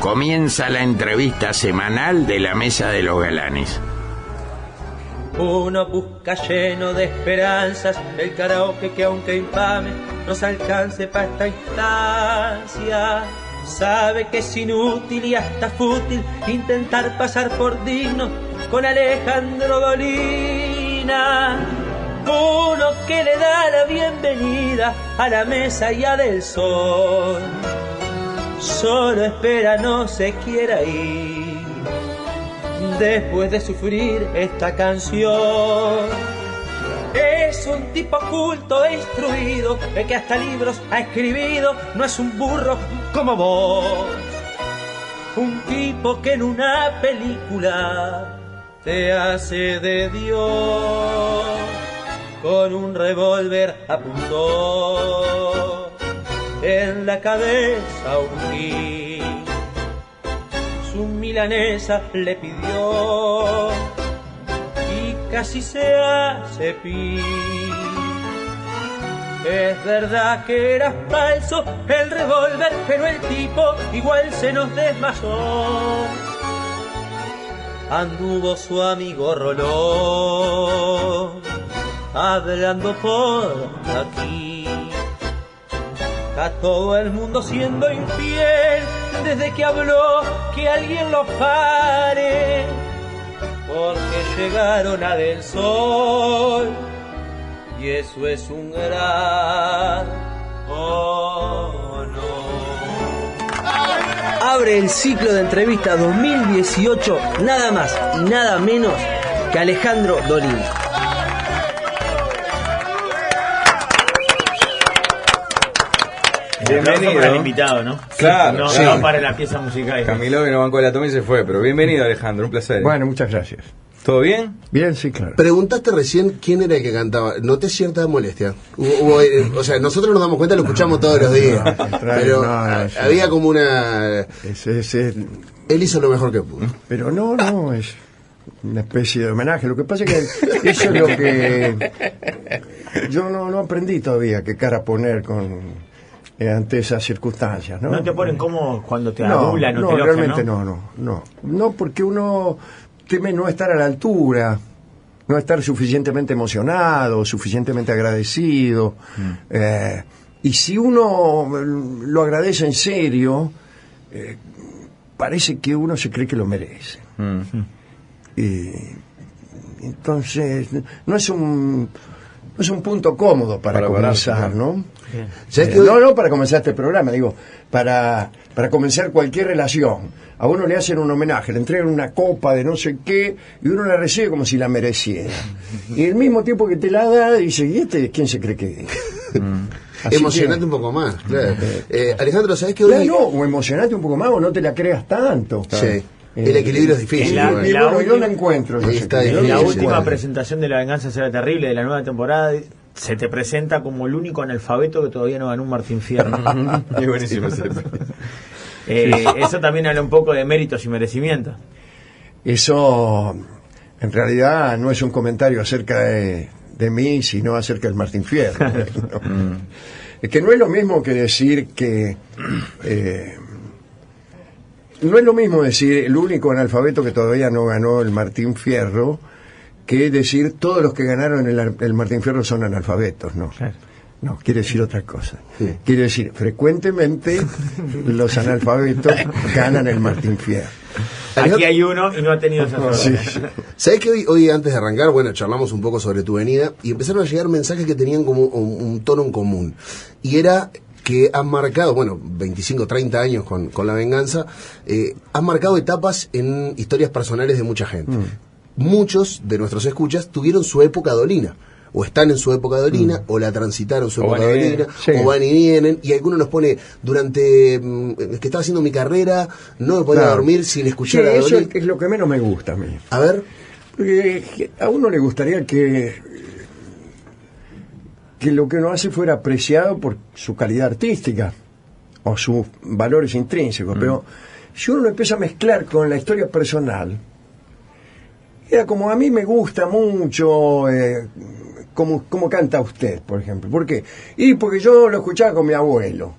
Comienza la entrevista semanal de la Mesa de los Galanes. Uno busca lleno de esperanzas el karaoke que aunque infame nos alcance para esta instancia. Sabe que es inútil y hasta fútil intentar pasar por digno con Alejandro Dolina. Uno que le da la bienvenida a la mesa ya del sol. Solo espera no se quiera ir después de sufrir esta canción. Es un tipo culto e instruido, el que hasta libros ha escribido, no es un burro como vos. Un tipo que en una película te hace de Dios. Con un revólver apuntó en la cabeza un gil. Su milanesa le pidió y casi se hace pi. Es verdad que era falso el revólver, pero el tipo igual se nos desmayó. Anduvo su amigo Rolón hablando por aquí a todo el mundo siendo infiel desde que habló que alguien lo pare, porque llegaron a Del Sol y eso es un gran honor. Abre el ciclo de entrevista 2018 nada más y nada menos que Alejandro Dolina. Bienvenido. Para el invitado, ¿no? Claro, no, sí. No para la pieza musical. Camilo no bancó la toma y se fue, pero bienvenido, Alejandro, un placer. Bueno, muchas gracias. ¿Todo bien? Bien, sí, claro. Preguntaste recién quién era el que cantaba. Noté cierta molestia. O sea, nosotros nos damos cuenta, lo escuchamos todos los días. Pero había como una... Él hizo lo mejor que pudo. Pero no, es una especie de homenaje. Lo que pasa es que eso es lo que... Yo no aprendí todavía qué cara poner ante esas circunstancias, ¿no? ¿No te ponen como cuando te adulan o te elogian, realmente no, porque uno teme no estar a la altura, no estar suficientemente emocionado, suficientemente agradecido. Y si uno lo agradece en serio, parece que uno se cree que lo merece. Entonces, no es un punto cómodo para comenzar, ¿no? No para comenzar este programa, digo, para comenzar cualquier relación. A uno le hacen un homenaje, le entregan una copa de no sé qué y uno la recibe como si la mereciera. Y al mismo tiempo que te la da, dice, ¿y este quién se cree que es? Emocionate un poco más, claro. Alejandro, ¿sabés qué hoy? O emocionate un poco más o no te la creas tanto. Sí. El equilibrio es difícil. Yo no encuentro. En la última presentación de La Venganza Será Terrible de la nueva temporada se te presenta como el único analfabeto que todavía no ganó un Martín Fierro. Es buenísimo. Eso también habla un poco de méritos y merecimientos. Eso en realidad no es un comentario acerca de mí, sino acerca del Martín Fierro. Es que no es lo mismo que decir que... no es lo mismo decir el único analfabeto que todavía no ganó el Martín Fierro que decir todos los que ganaron el Martín Fierro son analfabetos, ¿no? Claro. No, quiere decir otra cosa. Sí. Quiere decir, frecuentemente los analfabetos ganan el Martín Fierro. Aquí hay uno y no ha tenido esa suerte. Sí. ¿Sabés que hoy antes de arrancar, charlamos un poco sobre tu venida y empezaron a llegar mensajes que tenían como un tono en común? Y era que has marcado, 25, 30 años con La Venganza, has marcado etapas en historias personales de mucha gente. Muchos de nuestros escuchas tuvieron su época dolina, o están en su época dolina, o la transitaron su época dolina, o van y vienen, y alguno nos pone, durante que estaba haciendo mi carrera, no me podía dormir sin escuchar a eso Dolina. es lo que menos me gusta a mí. A ver. Porque a uno le gustaría que lo que uno hace fuera apreciado por su calidad artística o sus valores intrínsecos, pero si uno lo empieza a mezclar con la historia personal, era como a mí me gusta mucho como canta usted, por ejemplo. ¿Por qué? Y porque yo lo escuchaba con mi abuelo.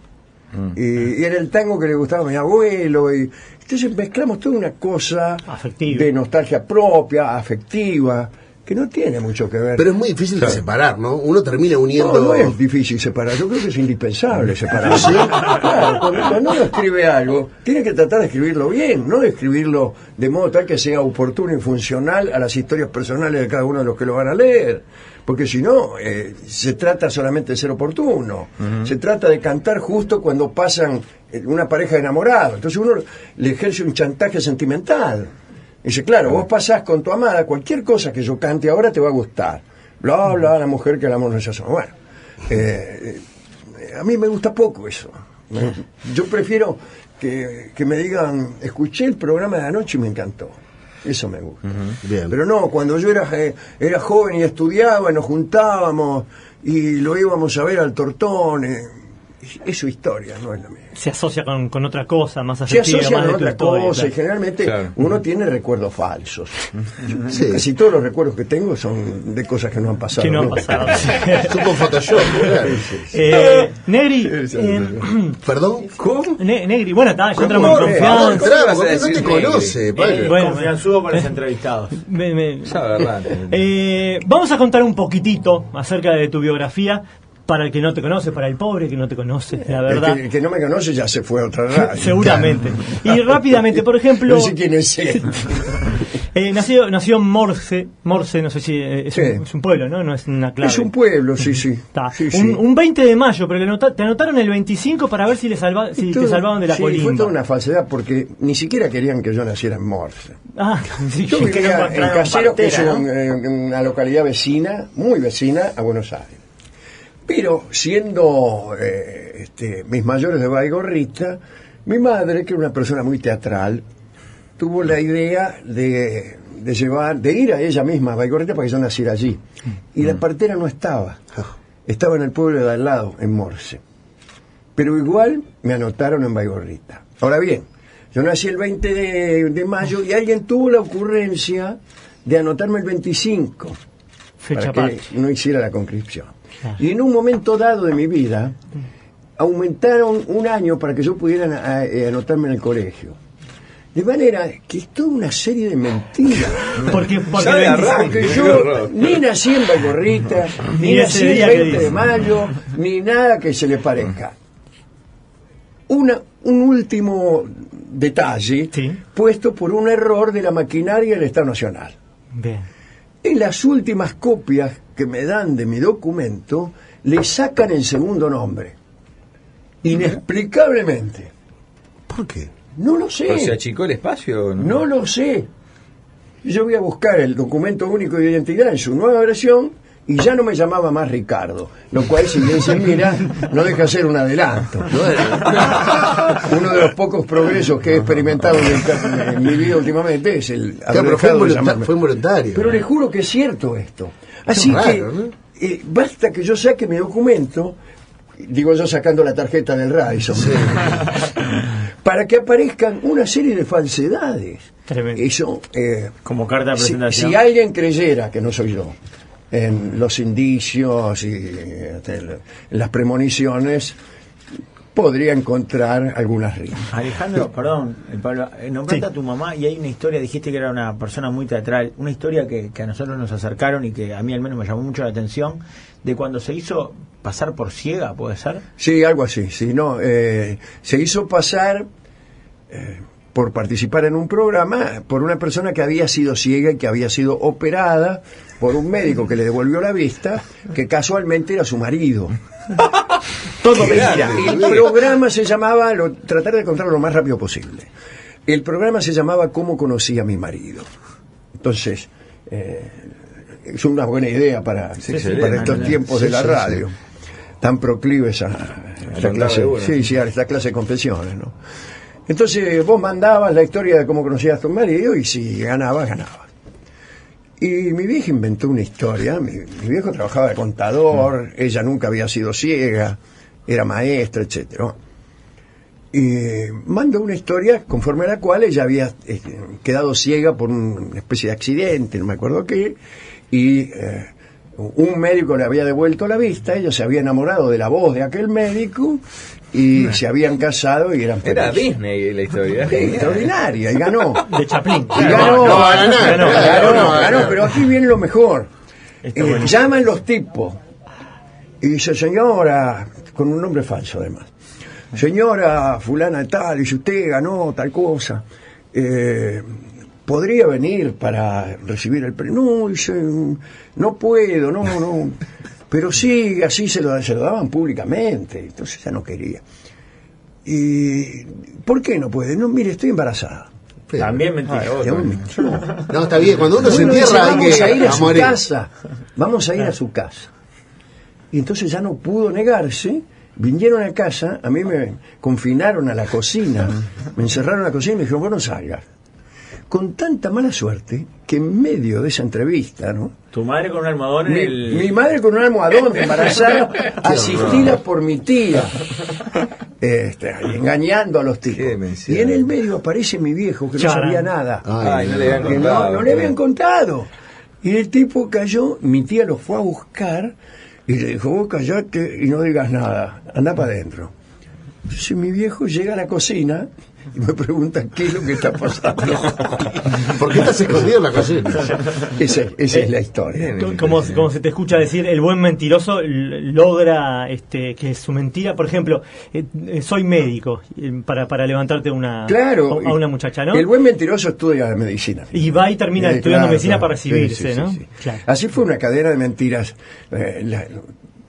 Y era el tango que le gustaba a mi abuelo. Y entonces mezclamos toda una cosa afectiva, de nostalgia propia, afectiva, que no tiene mucho que ver. Pero es muy difícil de separar, ¿no? Uno termina uniendo... No es difícil separar, yo creo que es indispensable separar. ¿Sí? Claro, cuando uno escribe algo, tiene que tratar de escribirlo bien, no de escribirlo de modo tal que sea oportuno y funcional a las historias personales de cada uno de los que lo van a leer. Porque si no, se trata solamente de ser oportuno. Se trata de cantar justo cuando pasan una pareja de enamorados. Entonces uno le ejerce un chantaje sentimental. Dice, claro, vos pasás con tu amada, cualquier cosa que yo cante ahora te va a gustar. Bla, bla, la mujer que el amor no se asoma. Bueno, a mí me gusta poco eso. Yo prefiero que me digan, escuché el programa de anoche y me encantó. Eso me gusta. Bien. Pero no, cuando yo era joven y estudiaba, nos juntábamos y lo íbamos a ver al Tortón. Es su historia, no es la mía. Se asocia con otra cosa más Se afectiva, asocia más con de tu otra historia, cosa, claro. y generalmente uno tiene recuerdos falsos. Sí. Casi todos los recuerdos que tengo son de cosas que no han pasado. Que no han nunca. pasado. Supo Photoshop, claro. Negri, ¿Perdón? ¿Cómo? Negri, bueno, está, ya entramos en No, confianza. entramos, vas a porque no decir te negro? conoce, Pablo. Bueno, Confianzudo con los entrevistados. Ya, verdad. Vamos a contar un poquitito acerca de tu biografía para el que no te conoce, para el pobre que no te conoce, la verdad. El que no me conoce ya se fue a otra radio. Seguramente. Y rápidamente, por ejemplo, No sé quién es él. nació en Morse, no sé si es, Sí. es un pueblo, ¿no? No es una clave. Es un pueblo, sí, sí. Está. Sí, sí. Un 20 de mayo, pero te anotaron el 25 para ver si te salvaban de la sí, colimba. fue toda una falsedad porque ni siquiera querían que yo naciera en Morse. Ah, sí, Yo que vivía en encontraron Caseros, que es partera, ¿no? una localidad vecina, muy vecina a Buenos Aires. Pero siendo mis mayores de Baigorrita, mi madre, que era una persona muy teatral, tuvo la idea de ir a ella misma a Baigorrita para que yo naciera allí. Y la partera no estaba. Estaba en el pueblo de al lado, en Morse. Pero igual me anotaron en Baigorrita. Ahora bien, yo nací el 20 de mayo y alguien tuvo la ocurrencia de anotarme el 25 fecha para que no hiciera la conscripción. Y en un momento dado de mi vida aumentaron un año para que yo pudiera anotarme en el colegio. De manera que es toda una serie de mentiras. Porque Ya de arranque. Porque Qué yo horror. ni nací en Baigorrita, ni Ni nací ese el día que 20 de dice. mayo, ni nada que se le parezca. Un último detalle Sí. puesto por un error de la maquinaria del Estado Nacional. Bien. En las últimas copias que me dan de mi documento, le sacan el segundo nombre. Inexplicablemente. ¿Por qué? No lo sé. ¿Pero se achicó el espacio o no? No lo sé. Yo voy a buscar el documento único de identidad en su nueva versión y ya no me llamaba más Ricardo, lo cual, si bien se mira, no deja de ser un adelanto, ¿no? Uno de los pocos progresos que he experimentado en mi vida últimamente es el Claro, haber pero fue, dejado de llamarme. fue voluntario. Pero le juro que es cierto esto. Así Qué que raro, ¿no? basta que yo saque mi documento, digo yo sacando la tarjeta del Radisson, para que aparezcan una serie de falsedades. Tremendo. Eso, Como carta de si, presentación. si alguien creyera que no soy yo, en los indicios y en las premoniciones, podría encontrar algunas rimas. Alejandro, perdón, Pablo, nombraste Sí. a tu mamá y hay una historia, dijiste que era una persona muy teatral, una historia que a nosotros nos acercaron y que a mí al menos me llamó mucho la atención, de cuando se hizo pasar por ciega, ¿puede ser? Sí, algo así, sí, no, se hizo pasar por participar en un programa por una persona que había sido ciega y que había sido operada por un médico que le devolvió la vista, que casualmente era su marido. Todo mentira. El programa se llamaba, tratar de contarlo lo más rápido posible. El programa se llamaba ¿Cómo conocí a mi marido? Entonces, es una buena idea para estos tiempos de la radio, tan proclives a esta clase, a esta clase de confesiones, ¿no? Entonces vos mandabas la historia de cómo conocías a tu marido y si ganabas, ganabas. Y mi vieja inventó una historia. Mi viejo trabajaba de contador, ella nunca había sido ciega, era maestra, etcétera. Y mandó una historia conforme a la cual ella había quedado ciega por una especie de accidente, no me acuerdo qué, y un médico le había devuelto la vista, ella se había enamorado de la voz de aquel médico y se habían casado y eran Era felices. Disney la historia. Sí, extraordinaria, y ganó. De Chaplin. Y ganó, no va a ganar. ganó, pero aquí viene lo mejor. Llaman los tipos y dice, señora, con un nombre falso además, señora fulana de tal, dice, usted ganó tal cosa, ¿podría venir para recibir el premio? No, dice, no puedo, no. Pero sí, así se lo daban públicamente, entonces ya no quería. ¿Y por qué no puede? No, mire, estoy embarazada. También mentira. No, está bien. Cuando uno se Bueno, dice, entierra, hay vamos que a ir a su morir. casa. Vamos a ir a su casa. Y entonces ya no pudo negarse. Vinieron a casa, a mí me confinaron a la cocina, me encerraron en la cocina y me dijeron, vos no salgas. Con tanta mala suerte que en medio de esa entrevista, ¿no? Tu madre con un almohadón en el... Mi madre con un almohadón embarazada, asistida por mi tía, engañando a los Qué tipos. demencia. Y en el medio aparece mi viejo que no Charan. sabía nada. Ay, no le habían Que contado. no le habían contado. Y el tipo cayó, mi tía lo fue a buscar y le dijo, vos callate y no digas nada, anda para adentro. Entonces mi viejo llega a la cocina y me pregunta qué es lo que está pasando. ¿Por qué estás escondido en la cocina? Esa es la historia. Como se te escucha decir, el buen mentiroso logra que su mentira, por ejemplo, soy médico, para levantarte Claro, a una muchacha, ¿no? El buen mentiroso estudia medicina. Y va y termina estudiando Claro, medicina claro. para recibirse, Sí, sí, ¿no? sí, sí. Claro. Así fue una cadena de mentiras.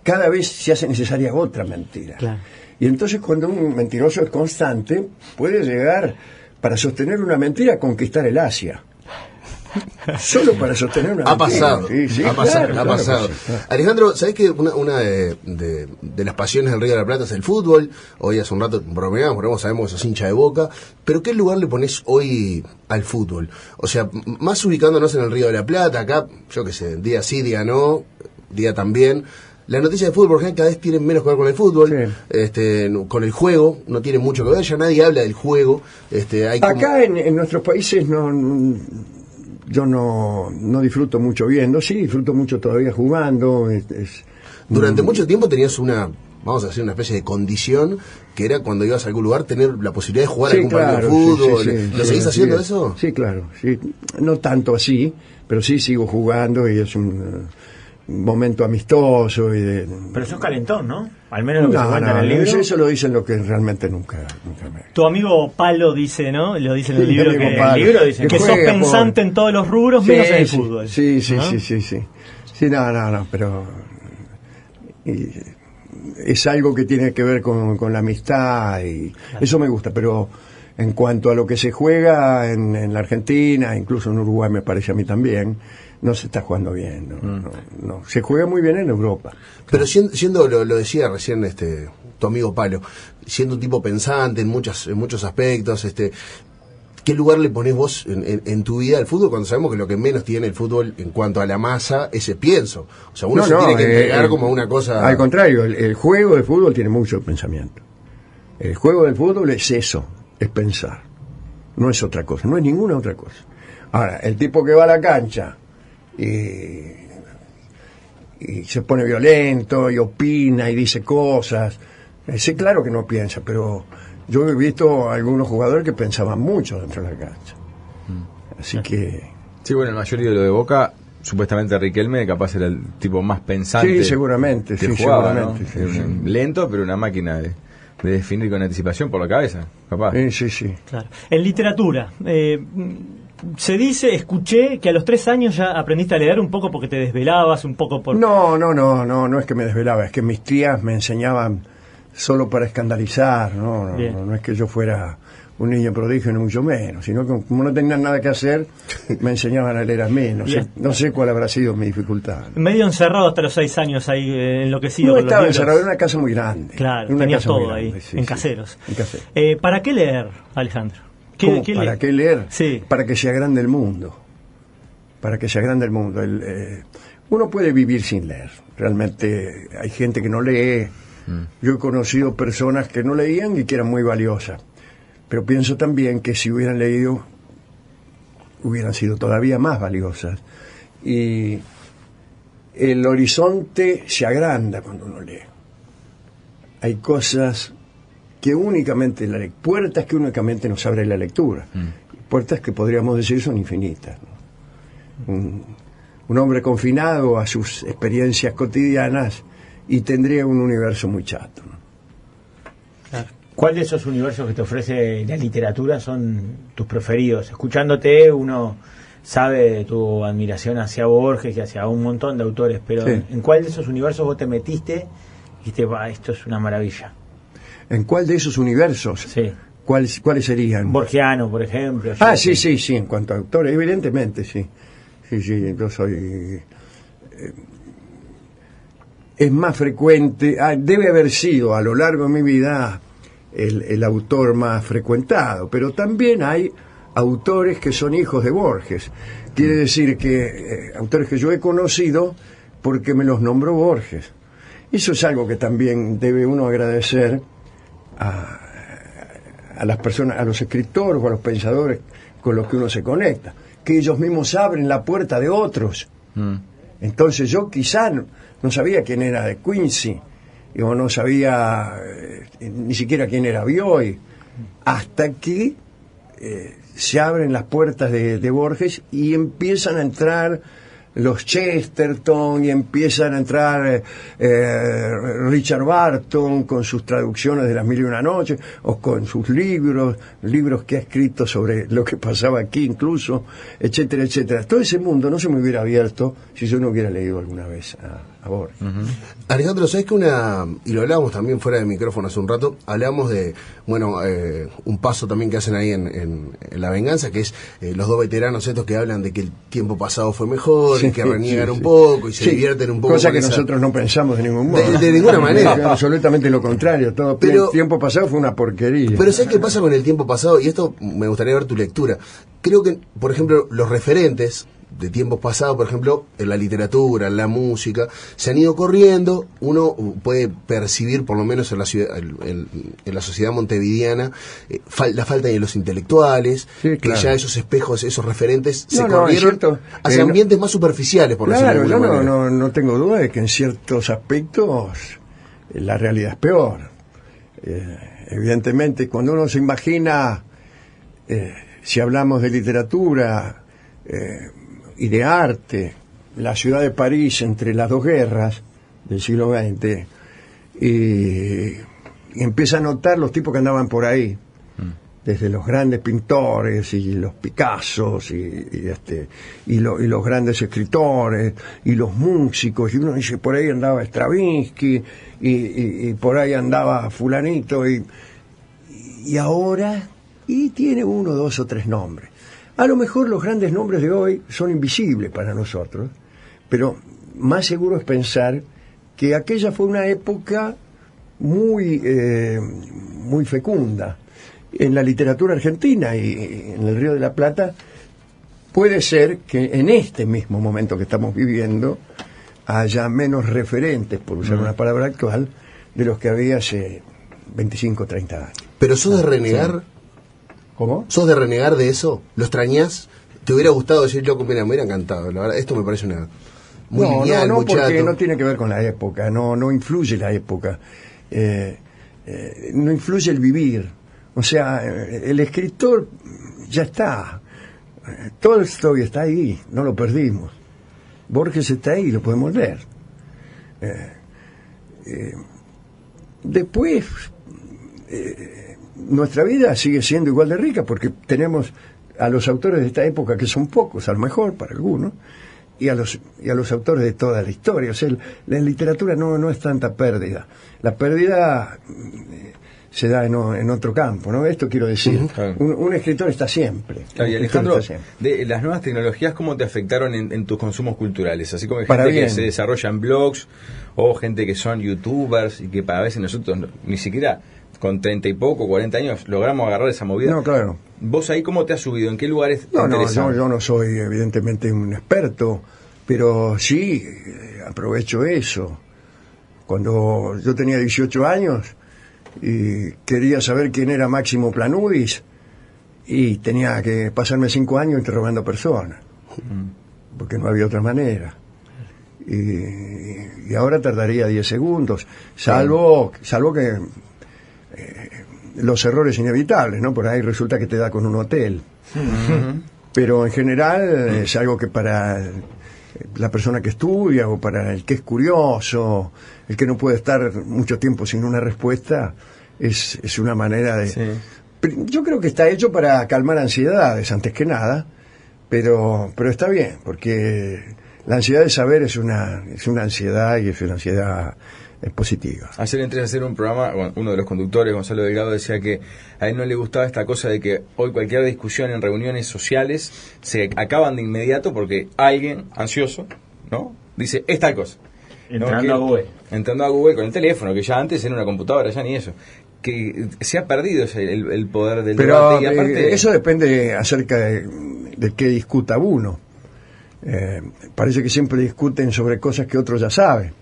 Cada vez se hace necesaria otra mentira. Claro. Y entonces cuando un mentiroso es constante, puede llegar, para sostener una mentira, a conquistar el Asia. Solo para sostener una Ha mentira. pasado, Sí, sí, ha pasado, claro, ha pasado. claro. Alejandro, ¿sabés que una de las pasiones del Río de la Plata es el fútbol? Hoy hace un rato bromeamos, sabemos que sos hincha de Boca, pero ¿qué lugar le pones hoy al fútbol? O sea, más ubicándonos en el Río de la Plata, acá, yo qué sé, día sí, día no, día también. Las noticias de fútbol, por ejemplo, cada vez tienen menos que ver con el fútbol, con el juego, no tiene mucho que ver, ya nadie habla del juego. Hay Acá en nuestros países yo no disfruto mucho viendo, sí, disfruto mucho todavía jugando. Durante mucho tiempo tenías vamos a decir, una especie de condición, que era cuando ibas a algún lugar tener la posibilidad de jugar Sí, algún partido de claro, fútbol. sí, ¿Lo sí, seguís sí, haciendo sí. eso? Sí, claro, sí. No tanto así, pero sí sigo jugando y es un momento amistoso. Pero sos calentón, ¿no? Al menos lo que se cuenta en el libro. Eso lo dicen lo que realmente nunca me... Tu amigo Palo dice, ¿no? Lo dice en el Sí, libro, mi amigo que, Palo. el libro dice que sos juega, pensante pobre. en todos los rubros, menos en el Sí, fútbol. Sí, ¿no? sí, no, pero es algo que tiene que ver con la amistad y eso me gusta, pero en cuanto a lo que se juega en la Argentina, incluso en Uruguay me parece a mí también, no se está jugando bien, no. Se juega muy bien en Europa. Pero siendo lo decía recién tu amigo Palo, siendo un tipo pensante en muchos aspectos, ¿qué lugar le ponés vos en tu vida al fútbol cuando sabemos que lo que menos tiene el fútbol en cuanto a la masa es el pienso? O sea, uno se tiene que entregar como una cosa... Al contrario, el juego de fútbol tiene mucho pensamiento. El juego del fútbol es eso, es pensar. No es otra cosa, no es ninguna otra cosa. Ahora, el tipo que va a la cancha y se pone violento y opina y dice cosas, sí, claro que no piensa, pero yo he visto a algunos jugadores que pensaban mucho dentro de la cancha. Así que... Sí, bueno, el mayor ídolo de Boca, supuestamente Riquelme, capaz era el tipo más pensante. Sí, seguramente, que sí, jugaba, seguramente. ¿no? Sí, sí. Lento, pero una máquina de definir con anticipación por la cabeza, capaz. Sí. Claro. En literatura, se dice, escuché que a los 3 años ya aprendiste a leer un poco porque te desvelabas, un poco por... No es que me desvelaba, es que mis tías me enseñaban solo para escandalizar, no es que yo fuera un niño prodigio ni mucho menos, sino que como no tenían nada que hacer, me enseñaban a leer a mí, no sé cuál habrá sido mi dificultad. Medio encerrado hasta los 6 años ahí, enloquecido. No con los estaba libros. encerrado, era una casa muy grande. Claro, una tenías casa muy todo ahí, grande, sí, en sí, Caseros. en Caseros. ¿Para qué leer, Alejandro? ¿Cómo? ¿Para qué leer? Sí. Para que se agrande el mundo. Para que se agrande el mundo. Uno puede vivir sin leer. Realmente hay gente que no lee. Yo he conocido personas que no leían y que eran muy valiosas. Pero pienso también que si hubieran leído, hubieran sido todavía más valiosas. Y el horizonte se agranda cuando uno lee. Hay cosas que únicamente puertas que únicamente nos abre la lectura, puertas que podríamos decir son infinitas, ¿no? Un hombre confinado a sus experiencias cotidianas y tendría un universo muy chato, ¿no? ¿Cuál de esos universos que te ofrece la literatura son tus preferidos? Escuchándote uno sabe de tu admiración hacia Borges y hacia un montón de autores, pero Sí. ¿en cuál de esos universos vos te metiste y dijiste, va, esto es una maravilla? ¿En cuál de esos universos? Sí. ¿Cuáles serían? Borgiano, por ejemplo. Sí, en cuanto a autores, evidentemente, sí. Sí, yo soy... es más frecuente, debe haber sido a lo largo de mi vida el autor más frecuentado, pero también hay autores que son hijos de Borges. Quiere decir que autores que yo he conocido porque me los nombró Borges. Eso es algo que también debe uno agradecer a las personas, a los escritores o a los pensadores con los que uno se conecta, que ellos mismos abren la puerta de otros. Entonces yo quizá no sabía quién era de Quincy, o no sabía ni siquiera quién era Bioy, hasta que se abren las puertas de Borges y empiezan a entrar los Chesterton y empiezan a entrar Richard Barton con sus traducciones de Las Mil y Una Noches o con sus libros que ha escrito sobre lo que pasaba aquí incluso, etcétera, etcétera. Todo ese mundo no se me hubiera abierto si yo no hubiera leído alguna vez a Borges. Alejandro, ¿sabes que y lo hablábamos también fuera de micrófono hace un rato, hablábamos de, un paso también que hacen ahí en La Venganza, que es los dos veteranos estos que hablan de que el tiempo pasado fue mejor, y que reniegan un poco y se divierten un poco. Cosa que nosotros no pensamos de ningún modo. De ninguna manera. Absolutamente lo contrario. Todo el tiempo pasado fue una porquería. Pero ¿sabes qué pasa con el tiempo pasado? Y esto me gustaría ver tu lectura. Creo que, por ejemplo, los referentes de tiempos pasados, por ejemplo, en la literatura, en la música, se han ido corriendo. Uno puede percibir, por lo menos en la ciudad, en la sociedad montevideana, la falta de los intelectuales, sí, claro, que ya esos espejos, esos referentes se corrieron hacia ambientes más superficiales, por decirlo de alguna manera. No tengo duda de que en ciertos aspectos la realidad es peor. Evidentemente, cuando uno se imagina, si hablamos de literatura y de arte, la ciudad de París entre las dos guerras del siglo XX, y empieza a notar los tipos que andaban por ahí, desde los grandes pintores y los Picassos y los grandes escritores y los músicos, y uno dice, por ahí andaba Stravinsky y por ahí andaba fulanito, y ahora tiene 1, 2 o 3 nombres. A lo mejor los grandes nombres de hoy son invisibles para nosotros, pero más seguro es pensar que aquella fue una época muy fecunda en la literatura argentina y en el Río de la Plata. Puede ser que en este mismo momento que estamos viviendo haya menos referentes, por usar una palabra actual, de los que había hace 25 o 30 años. ¿Pero sos de renegar? Sí. ¿Cómo? ¿Sos de renegar de eso? ¿Lo extrañás? ¿Te hubiera gustado decir, loco, mira, me hubiera encantado? La verdad, esto me parece una muy lineal, no, muy porque chato. no tiene que ver con la época, no influye la época, no influye el vivir. O sea, el escritor ya está. Tolstoy está ahí, no lo perdimos. Borges está ahí, lo podemos leer. Después, nuestra vida sigue siendo igual de rica porque tenemos a los autores de esta época, que son pocos, a lo mejor para algunos, y a los autores de toda la historia. O sea, la literatura no es tanta pérdida. La pérdida se da en otro campo, ¿no? Esto quiero decir. Claro. Un escritor está siempre. Claro, y Alejandro, de las nuevas tecnologías, ¿cómo te afectaron en tus consumos culturales? Así como hay gente que se desarrolla en blogs o gente que son youtubers y que a veces nosotros ni siquiera con 30 y poco, 40 años logramos agarrar esa movida. No, claro. ¿Vos ahí cómo te has subido? ¿En qué lugares te interesan? Yo no soy evidentemente un experto, pero sí aprovecho eso. Cuando yo tenía 18 años y quería saber quién era Máximo Planudis, y tenía que pasarme 5 años interrogando personas, porque no había otra manera. y ahora tardaría 10 segundos, salvo que los errores inevitables, ¿no? Por ahí resulta que te da con un hotel. Pero en general es algo que para la persona que estudia o para el que es curioso, el que no puede estar mucho tiempo sin una respuesta, es una manera de... Sí. Yo creo que está hecho para calmar ansiedades, antes que nada, pero está bien, porque la ansiedad de saber es una ansiedad, y es una ansiedad positiva. Ayer entré a hacer un programa, uno de los conductores, Gonzalo Delgado, decía que a él no le gustaba esta cosa de que hoy cualquier discusión en reuniones sociales se acaban de inmediato porque alguien ansioso, ¿no?, dice, es tal cosa. Entrando a Google. Entrando a Google con el teléfono, que ya antes era una computadora, ya ni eso. Que se ha perdido el poder del debate. Y aparte, eso depende acerca de qué discuta uno. Parece que siempre discuten sobre cosas que otros ya saben.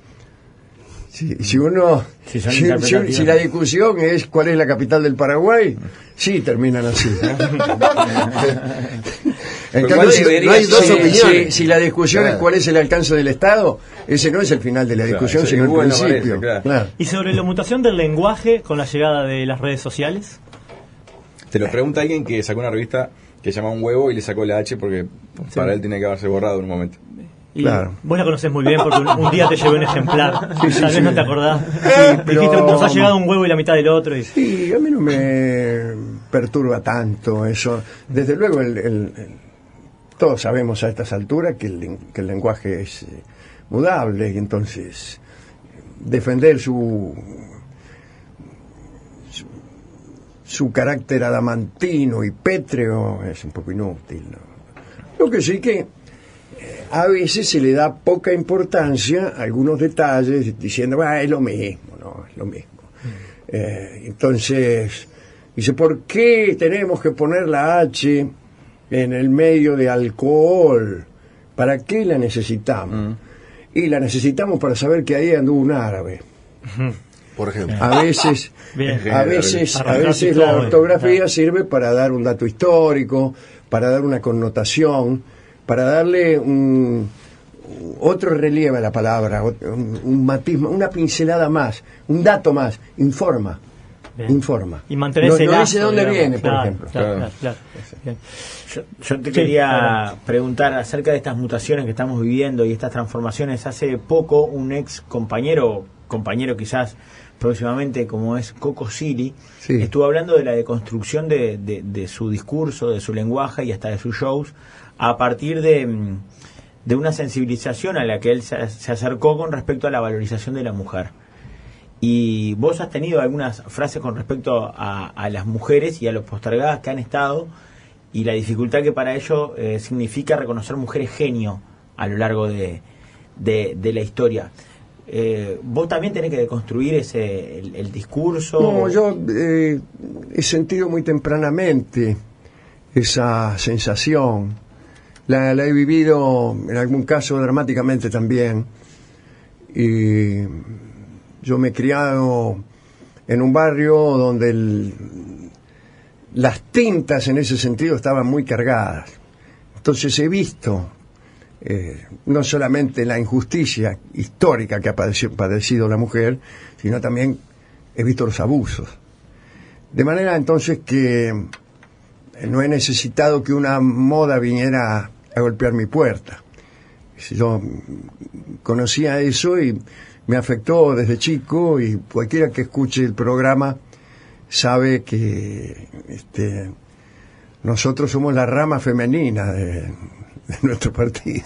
Si la discusión es cuál es la capital del Paraguay, sí, terminan así. En cambio, no hay dos opiniones. Si la discusión es cuál es el alcance del Estado, ese no es el final de la discusión, sino el principio. Claro. ¿Y sobre la mutación del lenguaje con la llegada de las redes sociales? Te lo pregunta alguien que sacó una revista que se llama Un Huevo y le sacó la H porque para él tiene que haberse borrado en un momento. Y claro. Vos la conocés muy bien porque un día te llevé un ejemplar. Tal vez no te acordás. Dijiste, nos ha llegado un huevo y la mitad del otro. Sí, a mí no me perturba tanto eso. Desde luego, todos sabemos a estas alturas que el lenguaje es mudable, y entonces defender su carácter adamantino y pétreo es un poco inútil, ¿no? Lo que sí que a veces se le da poca importancia a algunos detalles, diciendo, es lo mismo, no, es lo mismo. Entonces, dice, ¿por qué tenemos que poner la H en el medio de alcohol? ¿Para qué la necesitamos? Y la necesitamos para saber que ahí anduvo un árabe. Por ejemplo. A veces la ortografía sirve para dar un dato histórico, para dar una connotación, para darle otro relieve a la palabra, un matiz, una pincelada más, un dato más, informa. Y mantener ese lazo, no dice dónde viene, por ejemplo. Claro. Yo te quería preguntar acerca de estas mutaciones que estamos viviendo y estas transformaciones. Hace poco un ex compañero quizás próximamente, como es Coco Siri, estuvo hablando de la deconstrucción de su discurso, de su lenguaje y hasta de sus shows, a partir de una sensibilización a la que él se acercó con respecto a la valorización de la mujer. Y vos has tenido algunas frases con respecto a las mujeres y a los postergadas que han estado, y la dificultad que para ello significa reconocer mujeres genio a lo largo de la historia. ¿Vos también tenés que deconstruir el discurso? No, yo he sentido muy tempranamente esa sensación. La he vivido en algún caso dramáticamente también. Y yo me he criado en un barrio donde las tintas en ese sentido estaban muy cargadas. Entonces he visto no solamente la injusticia histórica que ha padecido la mujer, sino también he visto los abusos. De manera entonces que no he necesitado que una moda viniera a golpear mi puerta. Yo conocía eso y me afectó desde chico, y cualquiera que escuche el programa sabe que nosotros somos la rama femenina de nuestro partido.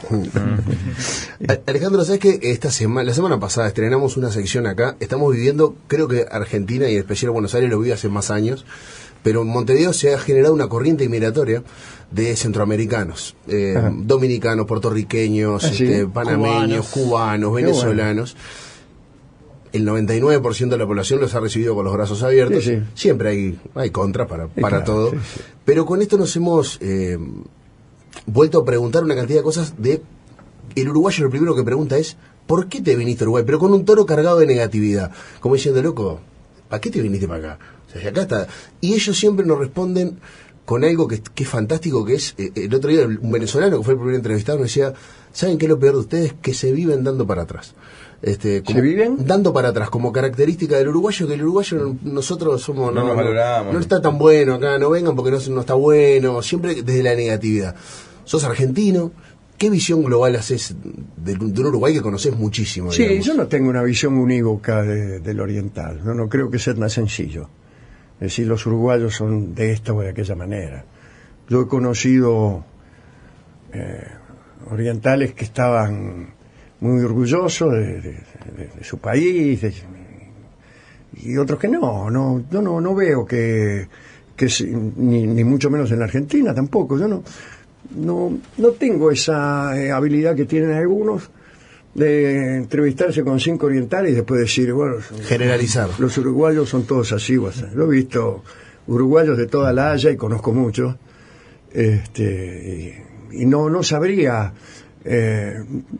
Alejandro, ¿sabes qué? La semana pasada estrenamos una sección acá. Estamos viviendo, creo que Argentina y en especial Buenos Aires lo vive hace más años, pero en Montevideo se ha generado una corriente migratoria de centroamericanos, dominicanos, puertorriqueños, panameños, cubanos, venezolanos. Bueno. El 99% de la población los ha recibido con los brazos abiertos. Sí. Siempre hay contras para todo. Sí. Pero con esto nos hemos vuelto a preguntar una cantidad de cosas el uruguayo. Lo primero que pregunta es, ¿por qué te viniste a Uruguay? Pero con un tono cargado de negatividad, como diciendo, loco, ¿para qué te viniste para acá? O sea, si acá está. Y ellos siempre nos responden, con algo que es fantástico, que es, el otro día un venezolano que fue el primer entrevistado me decía, ¿saben qué es lo peor de ustedes? Que se viven dando para atrás. ¿Se viven? Dando para atrás, como característica del uruguayo, que el uruguayo nosotros somos... No nos valoramos. No está tan bueno acá, no vengan porque no está bueno, siempre desde la negatividad. Sos argentino, ¿qué visión global haces de un Uruguay que conoces muchísimo? Sí, digamos? yo no tengo una visión unívoca del oriental, no creo que sea tan sencillo. Es decir, los uruguayos son de esta o de aquella manera. Yo he conocido orientales que estaban muy orgullosos de su país, y otros que no veo que ni mucho menos en la Argentina tampoco. Yo no tengo esa habilidad que tienen algunos de entrevistarse con 5 orientales y después decir, bueno, generalizar. Los uruguayos son todos así. O sea, lo he visto uruguayos de toda la Haya y conozco muchos, y no sabría,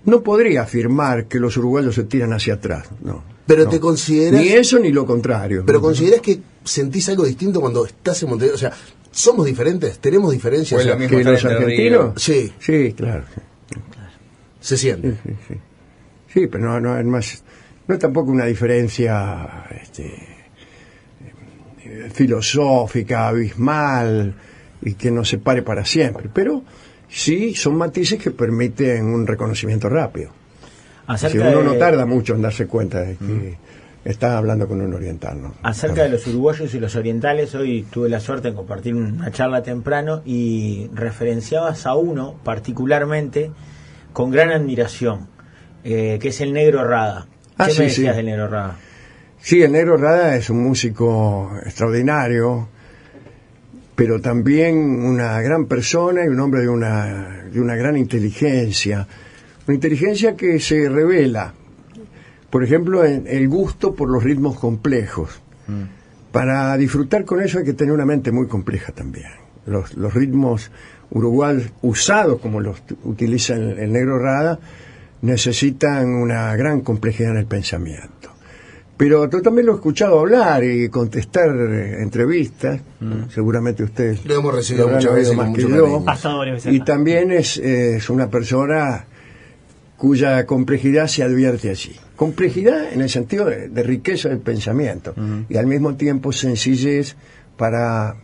no podría afirmar que los uruguayos se tiran hacia atrás, no. Pero no. te consideras... Ni eso ni lo contrario. Pero consideras que sentís algo distinto cuando estás en Montevideo. O sea, ¿somos diferentes? ¿Tenemos diferencias? Pues lo mismo que los Entre argentinos. Sí. Sí, claro. Se siente. Sí, pero no es tampoco una diferencia filosófica, abismal, y que nos separe para siempre. Pero sí son matices que permiten un reconocimiento rápido. Si uno no tarda mucho en darse cuenta de que está hablando con un oriental, ¿no? Acerca de los uruguayos y los orientales, hoy tuve la suerte de compartir una charla temprano y referenciabas a uno particularmente con gran admiración, que es el Negro Rada. ¿Qué me decías del Negro Rada? Sí, el Negro Rada es un músico extraordinario, pero también una gran persona y un hombre de una gran inteligencia. Una inteligencia que se revela, por ejemplo, en el gusto por los ritmos complejos. Para disfrutar con eso hay que tener una mente muy compleja también. Los ritmos uruguayos usados como los utiliza el Negro Rada necesitan una gran complejidad en el pensamiento. Pero yo también lo he escuchado hablar y contestar entrevistas. Seguramente ustedes lo hemos recibido muchas veces más que yo. Y también es una persona cuya complejidad se advierte allí. Complejidad en el sentido de riqueza del pensamiento y al mismo tiempo sencillez para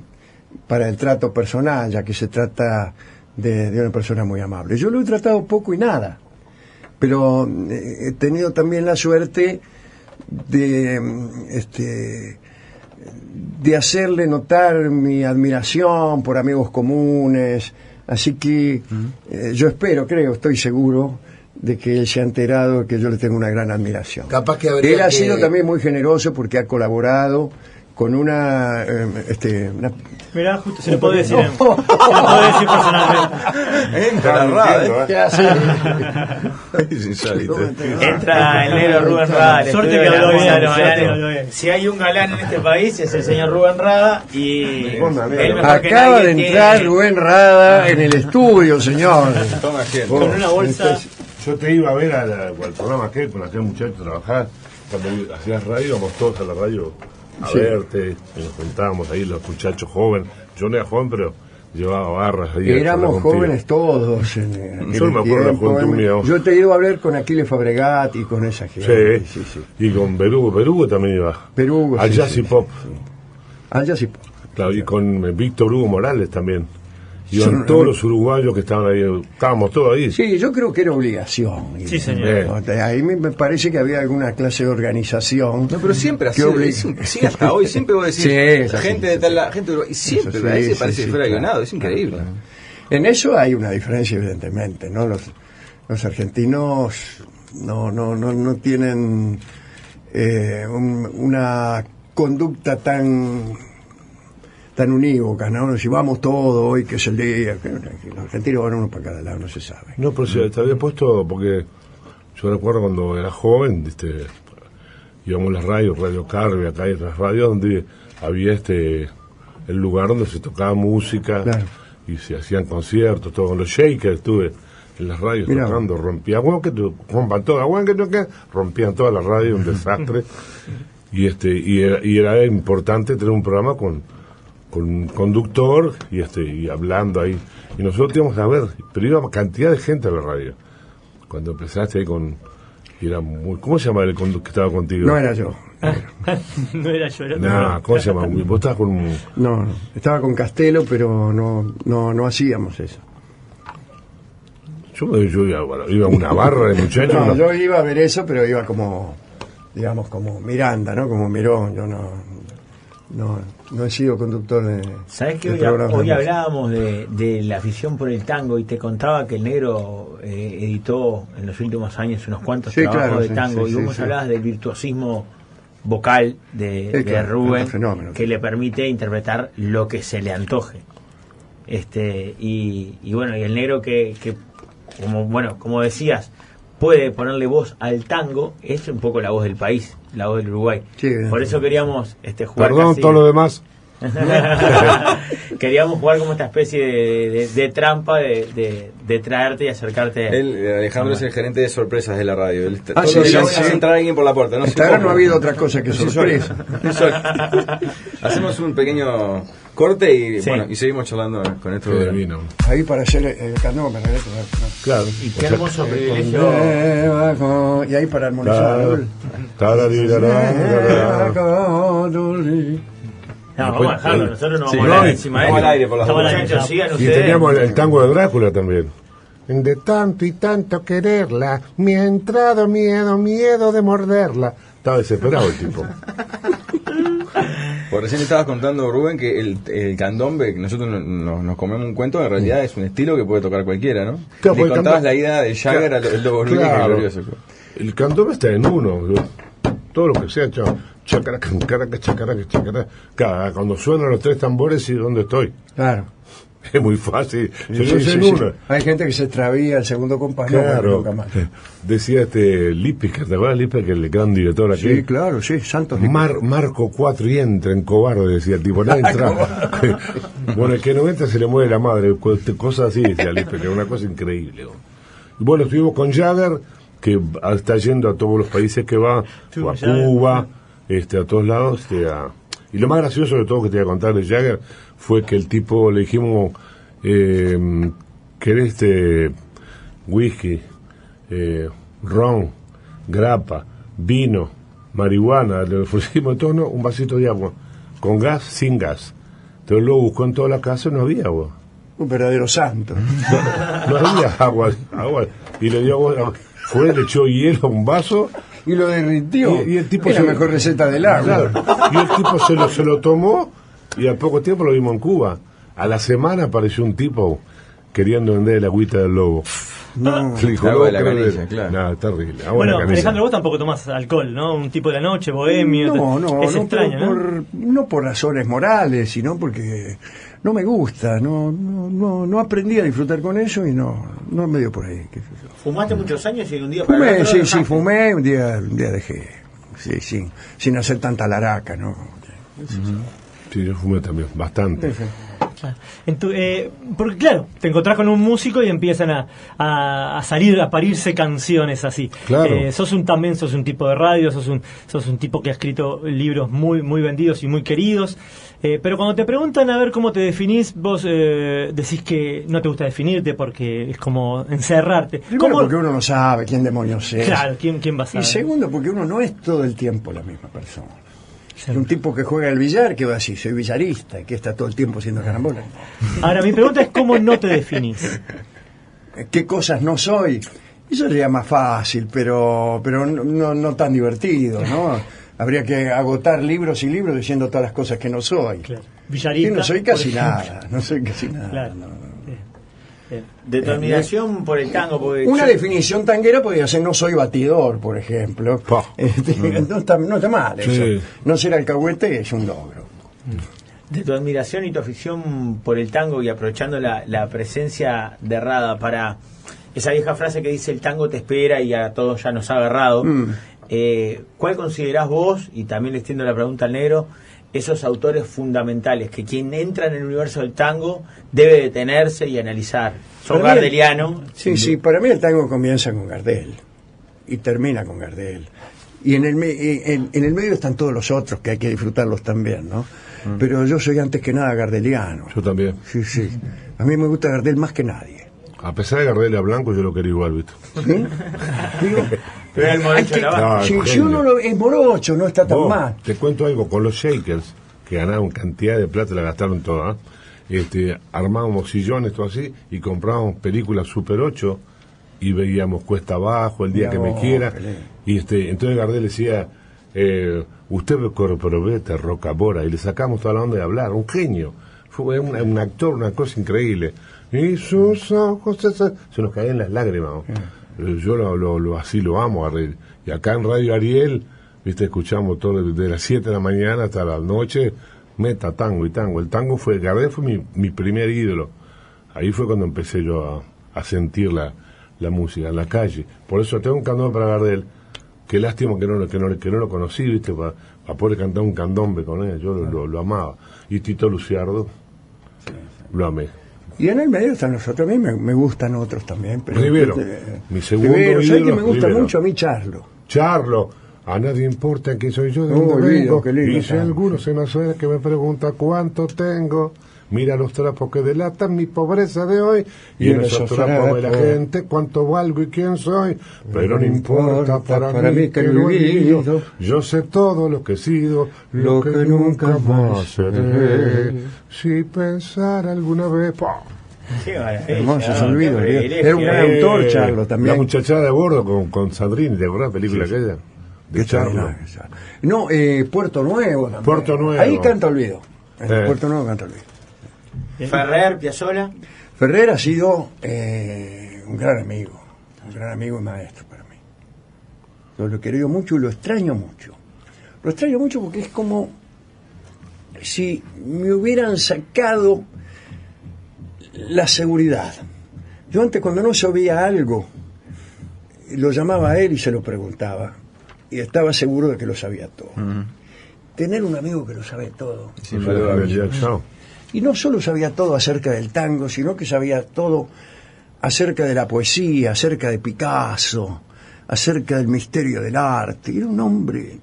el trato personal, ya que se trata de una persona muy amable. Yo lo he tratado poco y nada, pero he tenido también la suerte de hacerle notar mi admiración por amigos comunes, así que yo estoy seguro de que él se ha enterado de que yo le tengo una gran admiración. Capaz que él ha sido también muy generoso porque ha colaborado con una mirá, justo se lo puedo decir, se lo puedo decir personalmente. Entra la radio, ¿qué hace? Es insólito. Entra el Negro Rubén Rada. Suerte que habló bien. Si hay un galán en este país es el señor Rubén Rada y acaba de entrar Rubén Rada en el estudio, señor. Toma asiento. Con una bolsa. Yo te iba a ver al programa con aquel muchacho trabajar, cuando hacías radio, íbamos todos a la radio a verte, y nos juntábamos ahí los muchachos jóvenes. Yo no era joven, pero llevaba barras ahí. Éramos jóvenes todos. Yo no me acuerdo de la juventud mía. Yo te iba a hablar con Aquiles Fabregat y con esa gente. Sí. Y con Berugo también iba. Berugo, al Jazz y Pop. Al Jazz y Pop. Claro, y con Víctor Hugo Morales también. Iban todos los uruguayos que estaban ahí, estábamos todos ahí. Sí, yo creo que era obligación. Sí, señor. Ahí me parece que había alguna clase de organización. No, pero siempre así, sí, hasta hoy, siempre voy a decir, gente de tal, gente de y siempre, a veces parece que fuera guionado, es increíble. En eso hay una diferencia, evidentemente, ¿no? Los argentinos no tienen una conducta tan unívoca, ¿no? Si vamos todos hoy, que es el día, los argentinos van uno para cada lado, no se sabe. No, pero se había puesto, porque yo recuerdo cuando era joven, íbamos a las radios, Radio Carve, acá hay otras radios donde había el lugar donde se tocaba música, claro, y se hacían conciertos, todo con los shakers, estuve en las radios tocando, rompían, rompan todas, rompían toda la radio, un desastre, y era importante tener un programa con con un conductor y hablando ahí. Y nosotros íbamos a ver, pero iba cantidad de gente a la radio. Cuando empezaste ahí era muy, ¿cómo se llama el conductor que estaba contigo? No era yo. No era yo, era No, ¿cómo se llama? ¿Vos estabas con un...? No, estaba con Castelo, pero no hacíamos eso. Yo iba a una barra de muchachos. No, yo iba a ver eso, pero iba como, digamos, como Miranda, ¿no? Como Mirón. Yo no he sido conductor de... ¿Sabés que hoy hablábamos de la afición por el tango y te contaba que el Negro editó en los últimos años unos cuantos trabajos de tango y vos hablabas del virtuosismo vocal de Rubén, que le permite interpretar lo que se le antoje. Y bueno, y el Negro que como decías, puede ponerle voz al tango, es un poco la voz del país, la voz del Uruguay. Sí, por eso queríamos jugar. Perdón, casi, todo lo demás. Queríamos jugar como esta especie de trampa de traerte y acercarte. Alejandro es el gerente de sorpresas de la radio. Sí. Entrar alguien por la puerta. Hasta ahora no ha habido otra cosa que sorpresa. Hacemos un pequeño corte y bueno, y seguimos charlando con esto de vino. Ahí para hacer el candón me regreso. Claro. Y qué hermoso privilegio. Y ahí para armonizar. No, vamos a dejarlo, nosotros no vamos a hablar encima de él. Vamos al aire por las muchachos, sigan Y ustedes. teníamos el tango de Drácula también. De tanto y tanto quererla, me ha entrado miedo de morderla. Estaba desesperado el tipo. Por recién estabas contando, Rubén, que el candombe, que nosotros nos comemos un cuento, en realidad es un estilo que puede tocar cualquiera, ¿no? Claro, le contabas la idea de Jagger al Lobo Luis, claro. glorioso. El candombe está en uno. Todo lo que sea, chacaraca, cuando suenan los tres tambores, ¿y dónde estoy? Claro. Es muy fácil. Sí. Hay gente que se extravía el segundo compás. Claro. Nunca más. Decía Lipiker, ¿te acuerdas Lipiker, el gran director aquí? Sí, claro, Santos. Marco 4 y entra en cobarde, decía el tipo, no entra. Bueno, el que no entra se le mueve la madre, cosas así, decía Lipiker, una cosa increíble. Y bueno, estuvimos con Jagger, que está yendo a todos los países que va, a Cuba, a todos lados, y lo más gracioso de todo que te voy a contar de Jagger fue que el tipo le dijimos, ¿querés whisky, ron, grapa, vino, marihuana? Le ofrecimos todo, ¿no? Un vasito de agua, con gas, sin gas. Entonces lo buscó en toda la casa y no había agua. Un verdadero santo. No había agua, y le dio agua. Le echó hielo a un vaso y lo derritió. Y el tipo es la mejor receta del agua. Claro. Y el tipo se lo tomó y al poco tiempo lo vimos en Cuba. A la semana apareció un tipo queriendo vender el agüita del lobo. No, agua de la canilla, claro. No, terrible. Bueno, Alejandro, vos tampoco tomás alcohol, ¿no? Un tipo de la noche, bohemio. Es extraño, no por razones morales, sino porque no me gusta, no aprendí a disfrutar con eso y no me dio por ahí. ¿Fumaste muchos años y un día para el otro? Sí, fumé, un día dejé. Sí, sin hacer tanta laraca, ¿no? Sí, yo fumé también, bastante. Sí. Porque claro, te encontrás con un músico y empiezan a salir, a parirse canciones así. Claro. Sos un tipo de radio, sos un tipo que ha escrito libros muy, muy vendidos y muy queridos. Pero cuando te preguntan a ver cómo te definís, vos decís que no te gusta definirte porque es como encerrarte. Primero, porque uno no sabe quién demonios es. Claro, ¿quién va a saber? Y segundo, porque uno no es todo el tiempo la misma persona. Es un tipo que juega al billar, que va así, soy billarista, que está todo el tiempo haciendo carambola. Ahora, mi pregunta es cómo no te definís. ¿Qué cosas no soy? Eso sería más fácil, pero no tan divertido, ¿no? Habría que agotar libros y libros diciendo todas las cosas que no soy. Claro. Villarista. Yo no soy casi nada, Claro. No. De tu admiración por el tango. Una definición tanguera podría ser no soy batidor, por ejemplo. No está mal eso. Sí. No ser alcahuete es un logro. De tu admiración y tu afición por el tango y aprovechando la presencia de Rada para esa vieja frase que dice el tango te espera y a todos ya nos ha agarrado. ¿Cuál considerás vos, y también le extiendo la pregunta al Negro, esos autores fundamentales que quien entra en el universo del tango debe detenerse y analizar? Son gardeliano. Sí, para mí el tango comienza con Gardel y termina con Gardel. Y en el medio están todos los otros que hay que disfrutarlos también, ¿no? Pero yo soy antes que nada gardeliano. Yo también. Sí, sí. A mí me gusta Gardel más que nadie. A pesar de Gardel a Blanco, yo lo quería igual, ¿viste? ¿Sí? Digo, si uno es morocho, no está tan mal. Te cuento algo, con los Shakers, que ganaron cantidad de plata, la gastaron toda, armábamos sillones, todo así, y comprábamos películas Super 8, y veíamos Cuesta Abajo, El Día que Me Quiera, y entonces Gardel decía, usted ve Corporobeta, Rocabora, y le sacamos toda la onda de hablar, un genio, fue un actor, una cosa increíble, y sus ojos se nos caían las lágrimas, ¿no? Yo así lo amo a Gardel, y acá en Radio Ariel, viste, escuchamos todo desde las 7 de la mañana hasta la noche, meta tango y tango. El tango Gardel fue mi primer ídolo. Ahí fue cuando empecé yo a sentir la música en la calle. Por eso tengo un candombe para Gardel. Qué lástima que no lo conocí, viste, para poder cantar un candombe con él. Yo lo amaba. Y Tito Luciardo, lo amé. Y en el medio están los otros. A mí me gustan otros también. Pero Rivero, mi segundo ídolo. ¿Sabes que me gusta Rivero. mucho a mí Charlo? A nadie importa que soy yo, de dónde vengo. Y si alguno se me suena que me pregunta cuánto tengo, mira los trapos que delatan mi pobreza de hoy, y en esos trapos ve la gente cuánto valgo y quién soy, pero no importa para mí que lo he vivido, yo sé todo lo que he sido, lo que nunca más seré, si pensar alguna vez... Hermoso, se olvidó. Era un gran autor, Charlo, también. La muchachada de bordo con Sandrini, ¿te acordás la película aquella? De Charlo. No, Puerto Nuevo también. Puerto Nuevo. Ahí canta Olvido. En Puerto Nuevo canta Olvido. Ferrer, Piazzolla. Ferrer ha sido un gran amigo y maestro para mí. Yo lo he querido mucho y lo extraño mucho. Lo extraño mucho porque es como si me hubieran sacado la seguridad. Yo antes, cuando no sabía algo, lo llamaba a él y se lo preguntaba. Y estaba seguro de que lo sabía todo. Tener un amigo que lo sabe todo. Sí, y no solo sabía todo acerca del tango, sino que sabía todo acerca de la poesía, acerca de Picasso, acerca del misterio del arte. Era un hombre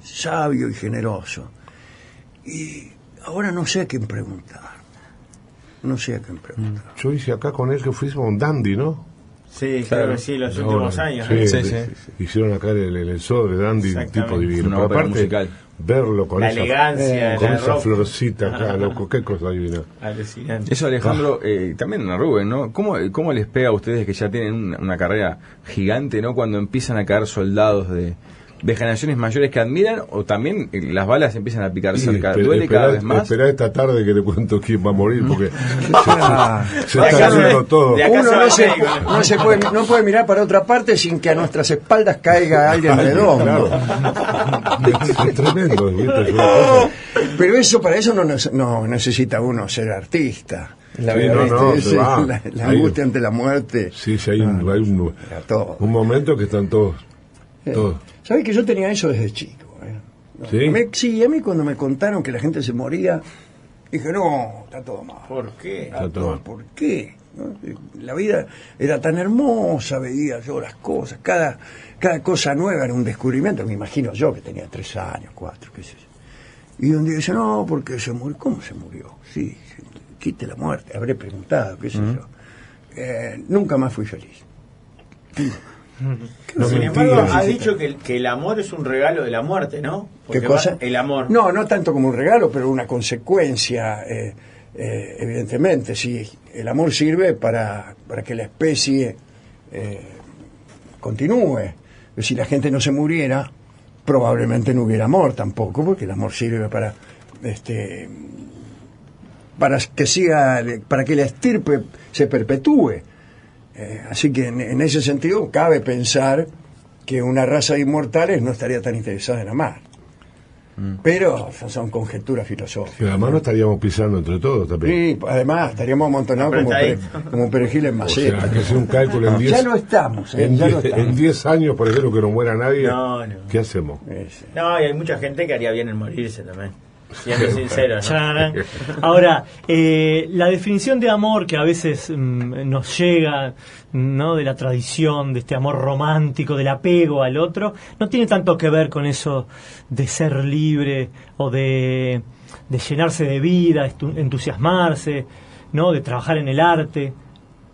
sabio y generoso. Y ahora no sé a quién preguntar. Yo hice acá con él que fuimos un dandy, ¿no? Sí, claro que sí, los últimos años. Sí. Hicieron acá el sobre Dandy, un tipo divino. Pero aparte, musical. Verlo con la elegancia, con esa florcita acá, loco, qué cosa divina. Alucinante. Eso, Alejandro, también a Rubén, ¿no? ¿Cómo les pega a ustedes que ya tienen una carrera gigante, ¿no? Cuando empiezan a caer soldados de generaciones mayores que admiran, o también las balas empiezan a picar cerca? ¿Duele cada vez más? Esperá esta tarde que te cuento quién va a morir, porque se está haciendo todo. Uno no puede mirar para otra parte sin que a nuestras espaldas caiga alguien redondo. Es tremendo, ¿viste? Pero para eso no necesita uno ser artista. La angustia ante la muerte. Sí, hay un momento que están todos. ¿Sabes que yo tenía eso desde chico? ¿Sí? A mí cuando me contaron que la gente se moría, dije, no, está todo mal. ¿Por qué? ¿Por qué? ¿No? La vida era tan hermosa, veía yo las cosas, cada cosa nueva era un descubrimiento. Me imagino yo que tenía 3 años, 4, qué sé yo. Y un día dice, no, porque se murió. ¿Cómo se murió? Sí, quite la muerte. Habré preguntado, qué sé yo. Nunca más fui feliz. Sin embargo, ha dicho que el amor es un regalo de la muerte, ¿no? Porque ¿qué cosa? El amor. No tanto como un regalo, pero una consecuencia, evidentemente. Sí, el amor sirve para que la especie continúe. Si la gente no se muriera, probablemente no hubiera amor tampoco, porque el amor sirve para que la estirpe se perpetúe. Así que en ese sentido cabe pensar que una raza de inmortales no estaría tan interesada en amar. Pero son conjeturas filosóficas. Y además no estaríamos pisando entre todos también. Sí, además estaríamos amontonados como perejil en maceta. O sea, hay que hacer un cálculo en 10 ya no estamos. En 10 años, por ejemplo, que no muera nadie. No. ¿Qué hacemos? No, y hay mucha gente que haría bien en morirse también. Siendo sincero, ¿no? Charán. Ahora, la definición de amor que a veces nos llega, ¿no?, de la tradición, de este amor romántico, del apego al otro, no tiene tanto que ver con eso de ser libre o de llenarse de vida, entusiasmarse, ¿no?, de trabajar en el arte.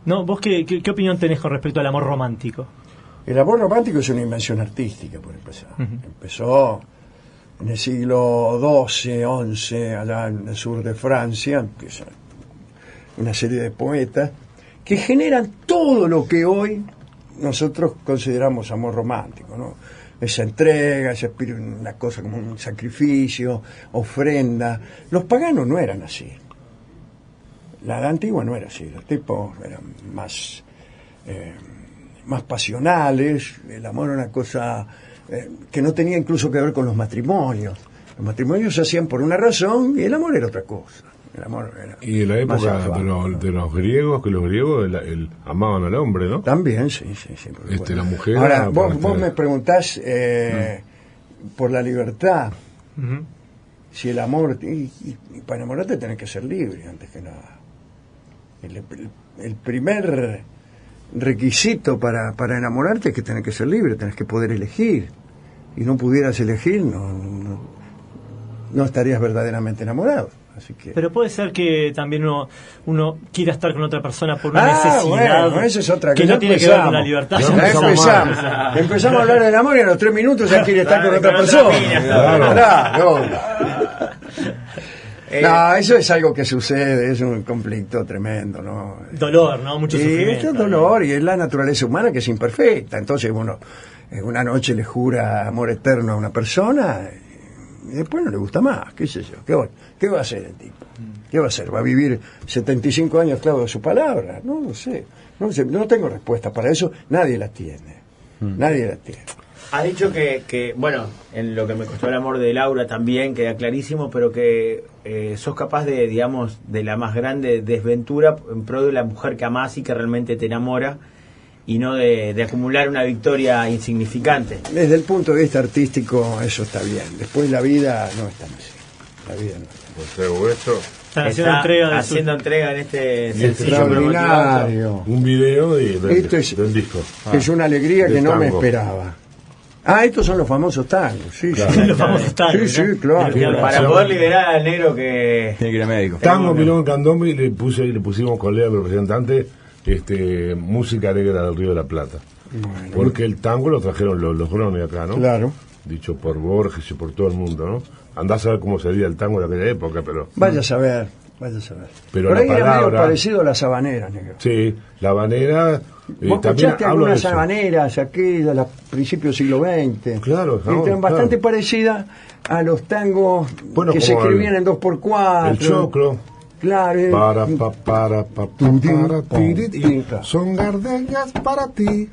¿No? ¿Vos qué opinión tenés con respecto al amor romántico? El amor romántico es una invención artística, por empezar. Empezó en el siglo XII, XI, allá en el sur de Francia, empieza una serie de poetas que generan todo lo que hoy nosotros consideramos amor romántico, ¿no? Esa entrega, ese espíritu, una cosa como un sacrificio, ofrenda. Los paganos no eran así. La edad antigua no era así. Los tipos eran más pasionales. El amor era una cosa que no tenía incluso que ver con los matrimonios. Los matrimonios se hacían por una razón y el amor era otra cosa. El amor era y en la época de los griegos, que los griegos amaban al hombre, ¿no? También, sí. La mujer. Ahora, vos me preguntás por la libertad. Si el amor... Y para enamorarte tenés que ser libre, antes que nada. El primer requisito para enamorarte es que tenés que ser libre, tenés que poder elegir. Y no pudieras elegir, no estarías verdaderamente enamorado. Así que... Pero puede ser que también uno quiera estar con otra persona por una necesidad, bueno, eso es otra que no tiene que ver con la libertad. Empezamos a hablar del amor y a los 3 minutos ya quiere estar con otra persona. No, eso es algo que sucede, es un conflicto tremendo, ¿no? Dolor, ¿no? Mucho sufrimiento. Es dolor y es la naturaleza humana que es imperfecta. Entonces uno una noche le jura amor eterno a una persona y después no le gusta más, qué sé yo. ¿Qué va a hacer el tipo? ¿Qué va a hacer? ¿Va a vivir 75 años esclavo de su palabra? No lo sé. No tengo respuesta para eso. Nadie la tiene. Nadie la tiene. Ha dicho que, bueno, en lo que me costó el amor de Laura también queda clarísimo, pero que sos capaz de, digamos, de la más grande desventura en pro de la mujer que amás y que realmente te enamora y no de acumular una victoria insignificante. Desde el punto de vista artístico eso está bien. Después la vida no es tan así. La vida no es tan así. Está haciendo entrega en este sencillo extraordinario. Un video del disco. Es una alegría que no me esperaba. Estos son los famosos tangos, sí, claro, sí. Los famosos tangos. Sí, claro. Para poder liberar al negro que... Tiene que ir a médico. Tango, milonga, candombe, y le pusimos con Lea, el representante, música negra del Río de la Plata. Bueno. Porque el tango lo trajeron los grones acá, ¿no? Claro. Dicho por Borges y por todo el mundo, ¿no? Andás a ver cómo sería el tango de aquella época, pero... Vaya a saber. Pero por ahí palabra, era medio parecido a la sabanera, negro. Sí, la habanera... Vos escuchaste algunas habaneras aquí a principios del siglo XX. Claro, bastante parecida a los tangos que se escribían en 2x4. El choclo. Claro. Para son gardenias para ti.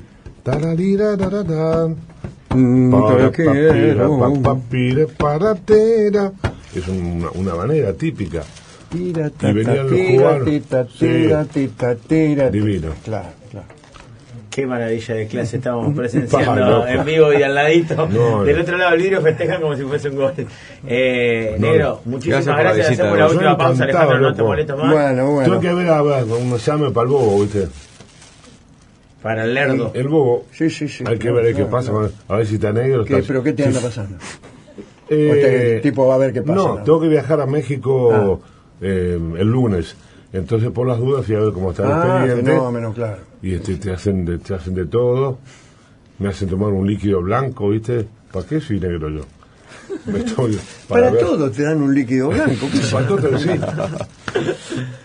Es una manera típica. Y venían los cubanos. Divino. Claro. Qué maravilla de clase estamos presenciando en vivo y al ladito. Del otro lado del vidrio festejan como si fuese un gol. Negro, muchísimas gracias. Hacemos la última pausa, Alejandro, no te molesto más. Bueno. Tengo que ver cuando se llame para el bobo, ¿viste? Para el lerdo. El bobo. Sí. Hay que ver qué pasa, a ver si está negro. ¿Pero qué te anda pasando? El tipo va a ver qué pasa. No, tengo que viajar a México el lunes. Entonces, por las dudas, fui a ver cómo está el expediente. Fenómeno, claro. Y te hacen de todo. Me hacen tomar un líquido blanco, ¿viste? ¿Para qué soy negro yo? Para todo te dan un líquido blanco. Para todo, sí.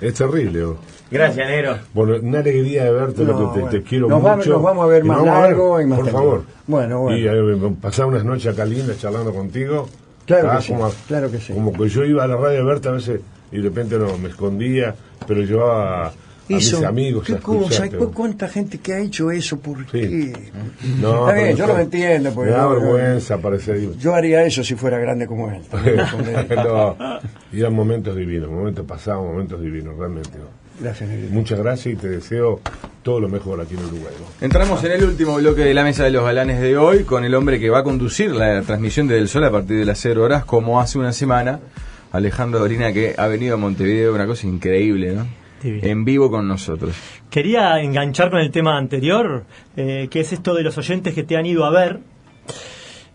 Es terrible. Gracias, negro. Bueno, una alegría de verte, te quiero mucho. Nos vamos a ver más largo y más por favor. Bueno. Y pasar unas noches acá lindas charlando contigo. Claro que sí. Como que yo iba a la radio a verte a veces y de repente me escondía, pero llevaba a mis amigos. ¿Qué cosa? ¿Cuánta gente que ha hecho eso? ¿Por qué? No, está bien, yo lo entiendo. Me da vergüenza parecer. Yo haría eso si fuera grande como él. Y eran momentos divinos, momentos pasados, momentos divinos, realmente. Gracias, Negrito. Muchas gracias y te deseo todo lo mejor aquí en Uruguay. Entramos en el último bloque de la Mesa de los Galanes de hoy con el hombre que va a conducir la transmisión de Del Sol a partir de las 0 horas, como hace una semana, Alejandro Dolina, que ha venido a Montevideo, una cosa increíble, ¿no? En vivo con nosotros. Quería enganchar con el tema anterior, que es esto de los oyentes que te han ido a ver.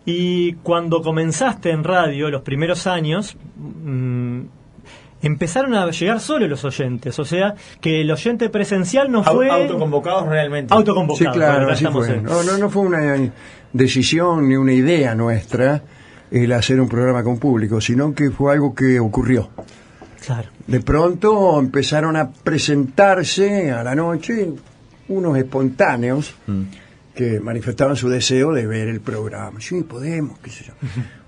Y cuando comenzaste en radio, los primeros años, empezaron a llegar solo los oyentes. O sea, que el oyente presencial no fue... Autoconvocados realmente. Autoconvocados. Sí, claro, así fue. No fue una decisión ni una idea nuestra el hacer un programa con público, sino que fue algo que ocurrió. Claro. De pronto empezaron a presentarse a la noche unos espontáneos que manifestaban su deseo de ver el programa. Sí, podemos, qué sé yo.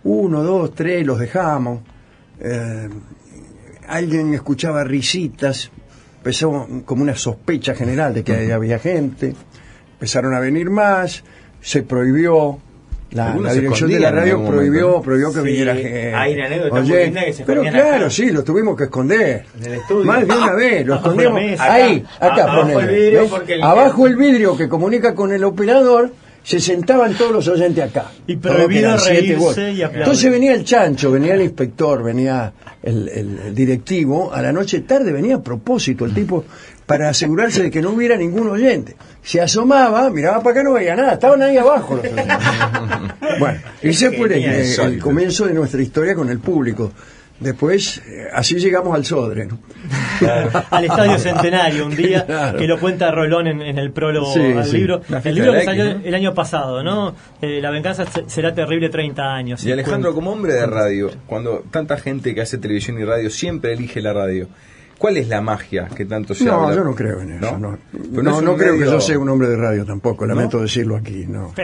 1, 2, 3, los dejamos. Alguien escuchaba risitas, empezó como una sospecha general de que ahí había gente. Empezaron a venir más, se prohibió. La dirección de la radio prohibió que viniera gente. Hay anécdotas muy lindas que se pero escondían claro, acá. sí, lo tuvimos que esconder. En el estudio. Más de una vez, lo escondimos. Acá, Ahí, acá, abajo ponele, el vidrio, ¿ves? porque Abajo el vidrio que comunica con el operador, se sentaban todos los oyentes acá. Y prohibido Todos, que eran 7 reírse votos. y aplaudir. Entonces venía el chancho, venía el inspector, venía el directivo, a la noche tarde venía a propósito el tipo para asegurarse de que no hubiera ningún oyente. Se asomaba, miraba para acá, no veía nada, estaban ahí abajo los oyentes. Bueno, ese fue el comienzo de nuestra historia con el público. Después, así llegamos al Sodre, ¿no? Al Estadio Centenario, un día, Claro. que lo cuenta Rolón en el prólogo al libro. El libro que salió el año pasado, ¿no? La venganza será terrible 30 años. Y Alejandro, como hombre de radio, cuando tanta gente que hace televisión y radio siempre elige la radio, ¿cuál es la magia que tanto se habla? No, yo no creo en eso. ¿No? No creo que yo sea un hombre de radio tampoco, lamento decirlo aquí. No,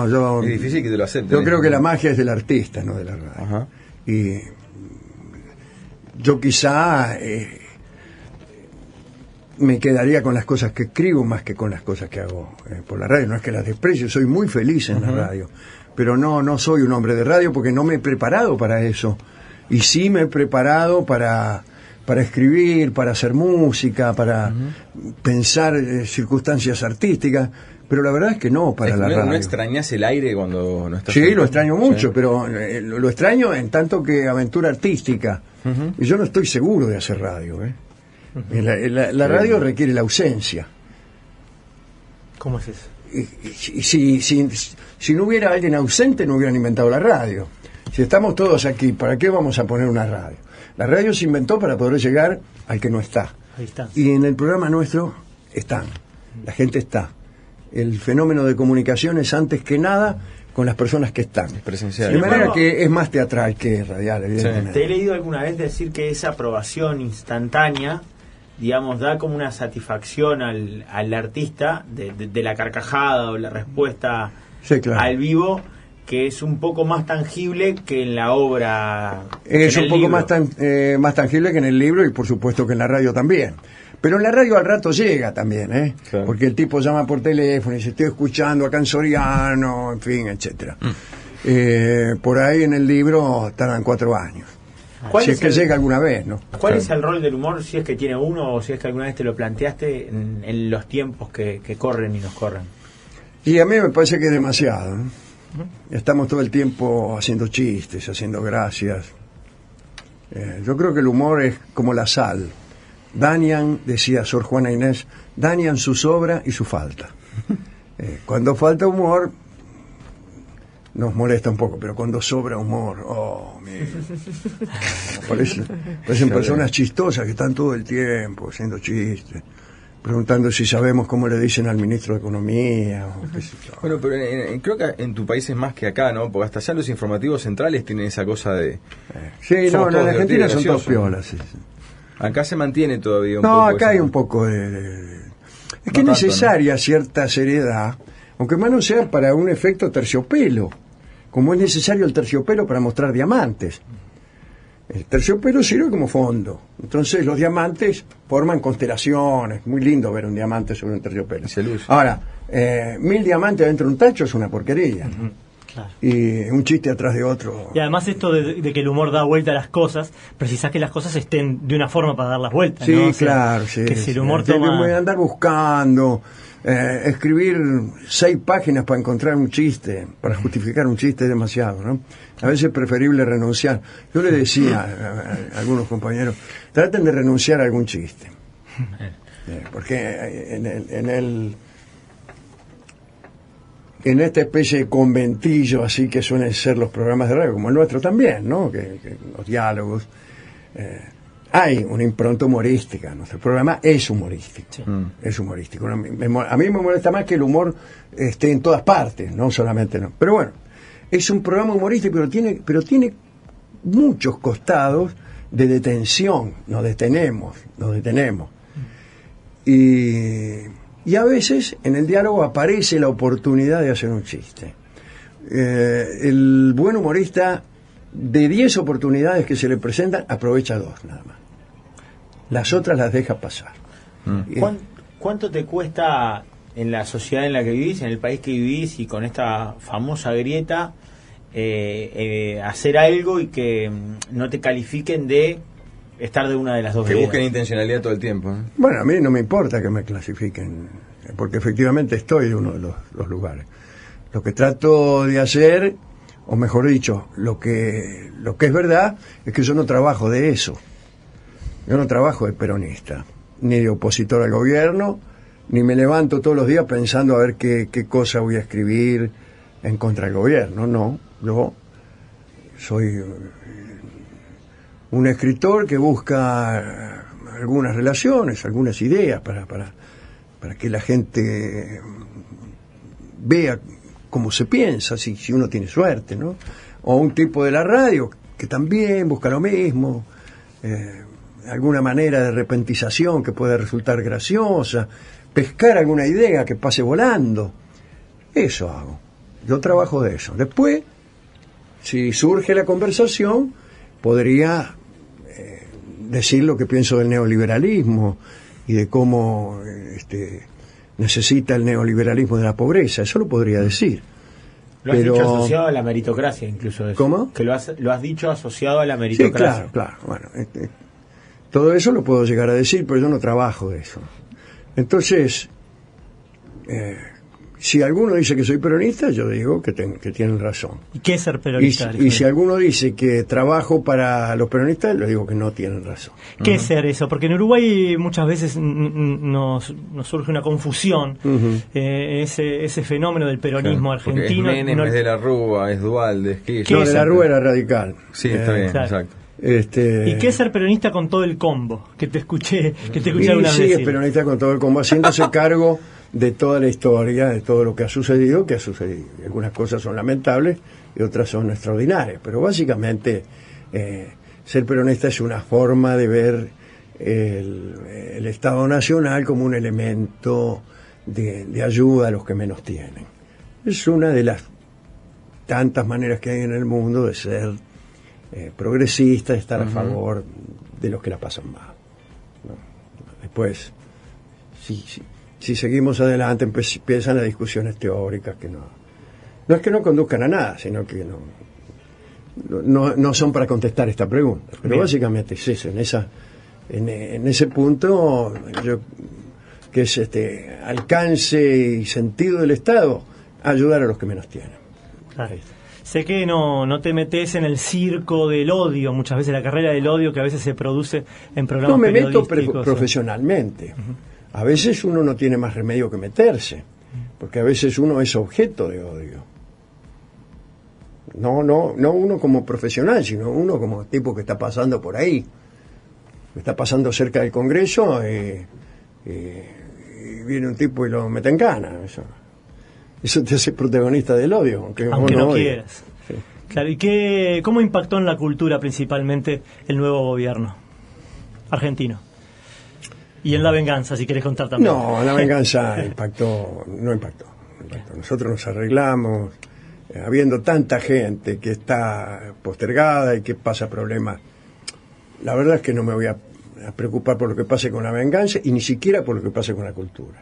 yo, es difícil que te lo acepten. Yo creo que la magia es del artista, no de la radio. Ajá. Y yo quizá me quedaría con las cosas que escribo más que con las cosas que hago por la radio. No es que las desprecio, soy muy feliz en la radio, pero no soy un hombre de radio porque no me he preparado para eso. Y sí me he preparado para escribir, para hacer música, para pensar circunstancias artísticas, pero la verdad es que no para la radio. ¿No extrañas el aire cuando no estás? Sí, lo extraño mucho, pero lo extraño en tanto que aventura artística. Y yo no estoy seguro de hacer radio. La radio requiere la ausencia. ¿Cómo es eso? Y si no hubiera alguien ausente, no hubieran inventado la radio. Si estamos todos aquí, ¿para qué vamos a poner una radio? La radio se inventó para poder llegar al que no está. Ahí está. Y en el programa nuestro están. La gente está. El fenómeno de comunicación es antes que nada con las personas que están. Es presencial. De manera que es más teatral que radial, evidentemente. Te he leído alguna vez decir que esa aprobación instantánea, digamos, da como una satisfacción al artista de la carcajada o la respuesta al vivo, que es un poco más tangible que en la obra. Es un poco más tangible que en el libro y por supuesto que en la radio también. Pero en la radio al rato llega también, Claro. Porque el tipo llama por teléfono y dice, estoy escuchando acá en Soriano, en fin, etcétera. Por ahí en el si tardan 4 años. Si es que llega alguna vez, ¿no? ¿Cuál es el rol del humor, si es que tiene uno o si es que alguna vez te lo planteaste en los tiempos que corren y nos corren? Y a mí me parece que es demasiado, ¿no? Estamos todo el tiempo haciendo chistes, haciendo gracias. Yo creo que el humor es como la sal. Dañan, decía Sor Juana Inés, dañan su sobra y su falta. Cuando falta humor, nos molesta un poco, pero cuando sobra humor, parecen personas chistosas que están todo el tiempo haciendo chistes, preguntando si sabemos cómo le dicen al ministro de Economía. Qué sé yo. Bueno, pero creo que en tu país es más que acá, ¿no? Porque hasta allá los informativos centrales tienen esa cosa de... Sí, somos en todos Argentina son divertidos, todos piolas. Sí. Acá se mantiene todavía un No, poco acá esa- hay un poco es que es necesaria cierta seriedad, aunque más no sea para un efecto terciopelo, como es necesario el terciopelo para mostrar diamantes. El terciopelo sirve como fondo. Entonces los diamantes forman constelaciones. Muy lindo ver un diamante sobre un terciopelo. Se luce. Ahora, 1000 diamantes dentro de un tacho es una porquería. Claro. Y un chiste atrás de otro. Y además esto de que el humor da vuelta a las cosas, precisás que las cosas estén de una forma para dar las vueltas, Sí, ¿no? O sea, claro, sí. que si el sí. humor Tiene toma... que andar buscando escribir 6 páginas para encontrar un chiste, para justificar un chiste es demasiado, ¿no? A veces es preferible renunciar. Yo le decía a algunos compañeros, traten de renunciar a algún chiste. Porque en esta especie de conventillo así que suelen ser los programas de radio, como el nuestro también, ¿no? Que los diálogos, hay una impronta humorística. Nuestro programa es humorístico. Sí. Es humorístico. A mí me molesta más que el humor esté en todas partes, no solamente no. Pero bueno, es un programa humorístico, pero tiene muchos costados de detención. Nos detenemos. Y a veces en el diálogo aparece la oportunidad de hacer un chiste. El buen humorista, de 10 oportunidades que se le presentan, aprovecha 2 nada más. Las otras las deja pasar. ¿Cuánto te cuesta en la sociedad en la que vivís, en el país que vivís y con esta famosa grieta, hacer algo y que no te califiquen de estar de una de las dos que veredas? Busquen intencionalidad todo el tiempo, ¿eh? Bueno, a mí no me importa que me clasifiquen, porque efectivamente estoy en uno de los lugares. Lo que trato de hacer, o mejor dicho, lo que es verdad, es que yo no trabajo de eso. Yo no trabajo de peronista, ni de opositor al gobierno, ni me levanto todos los días pensando a ver qué cosa voy a escribir en contra del gobierno. No, yo soy un escritor que busca algunas relaciones, algunas ideas para que la gente vea cómo se piensa, si uno tiene suerte, ¿no? O un tipo de la radio que también busca lo mismo, alguna manera de repentización que pueda resultar graciosa, pescar alguna idea que pase volando. Eso hago. Yo trabajo de eso. Después, si surge la conversación, podría decir lo que pienso del neoliberalismo y de cómo necesita el neoliberalismo de la pobreza. Eso lo podría decir. Lo has dicho asociado a la meritocracia, incluso eso. ¿Cómo? Que lo has dicho asociado a la meritocracia. Sí, claro. Bueno, todo eso lo puedo llegar a decir, pero yo no trabajo de eso. Entonces, si alguno dice que soy peronista, yo digo que tienen razón. ¿Y qué es ser peronista? Y si alguno dice que trabajo para los peronistas, le digo que no tienen razón. ¿Qué es ser eso? Porque en Uruguay muchas veces nos surge una confusión, ese fenómeno del peronismo argentino. Es Menem, es de la Rúa, es Dualde, es Kirchner. No, de la Rúa era radical. Sí, está bien, claro. Exacto. ¿Y qué es ser peronista con todo el combo? Que te escuché alguna vez. Sí, es peronista con todo el combo, haciéndose cargo de toda la historia, de todo lo que ha sucedido. Y algunas cosas son lamentables y otras son extraordinarias. Pero básicamente ser peronista es una forma de ver el Estado Nacional como un elemento de ayuda a los que menos tienen. Es una de las tantas maneras que hay en el mundo de ser progresista, estar a favor de los que la pasan mal, ¿no? Después, si seguimos adelante, empiezan las discusiones teóricas que no es que no conduzcan a nada, sino que no son para contestar esta pregunta. Pero bien, básicamente es eso, en ese punto, que es alcance y sentido del Estado, ayudar a los que menos tienen. Claro. Sé que no te metes en el circo del odio, muchas veces la carrera del odio que a veces se produce en programas periodísticos. No me meto profesionalmente. A veces uno no tiene más remedio que meterse, porque a veces uno es objeto de odio. No uno como profesional, sino uno como tipo que está pasando por ahí. Está pasando cerca del Congreso y viene un tipo y lo mete en cana. Eso te hace protagonista del odio, aunque no quieras. Sí. Claro, ¿y cómo impactó en la cultura principalmente el nuevo gobierno argentino? Y en La Venganza, si querés contar también. No, La Venganza no impactó. Nosotros nos arreglamos, habiendo tanta gente que está postergada y que pasa problemas. La verdad es que no me voy a preocupar por lo que pase con La Venganza y ni siquiera por lo que pase con la cultura.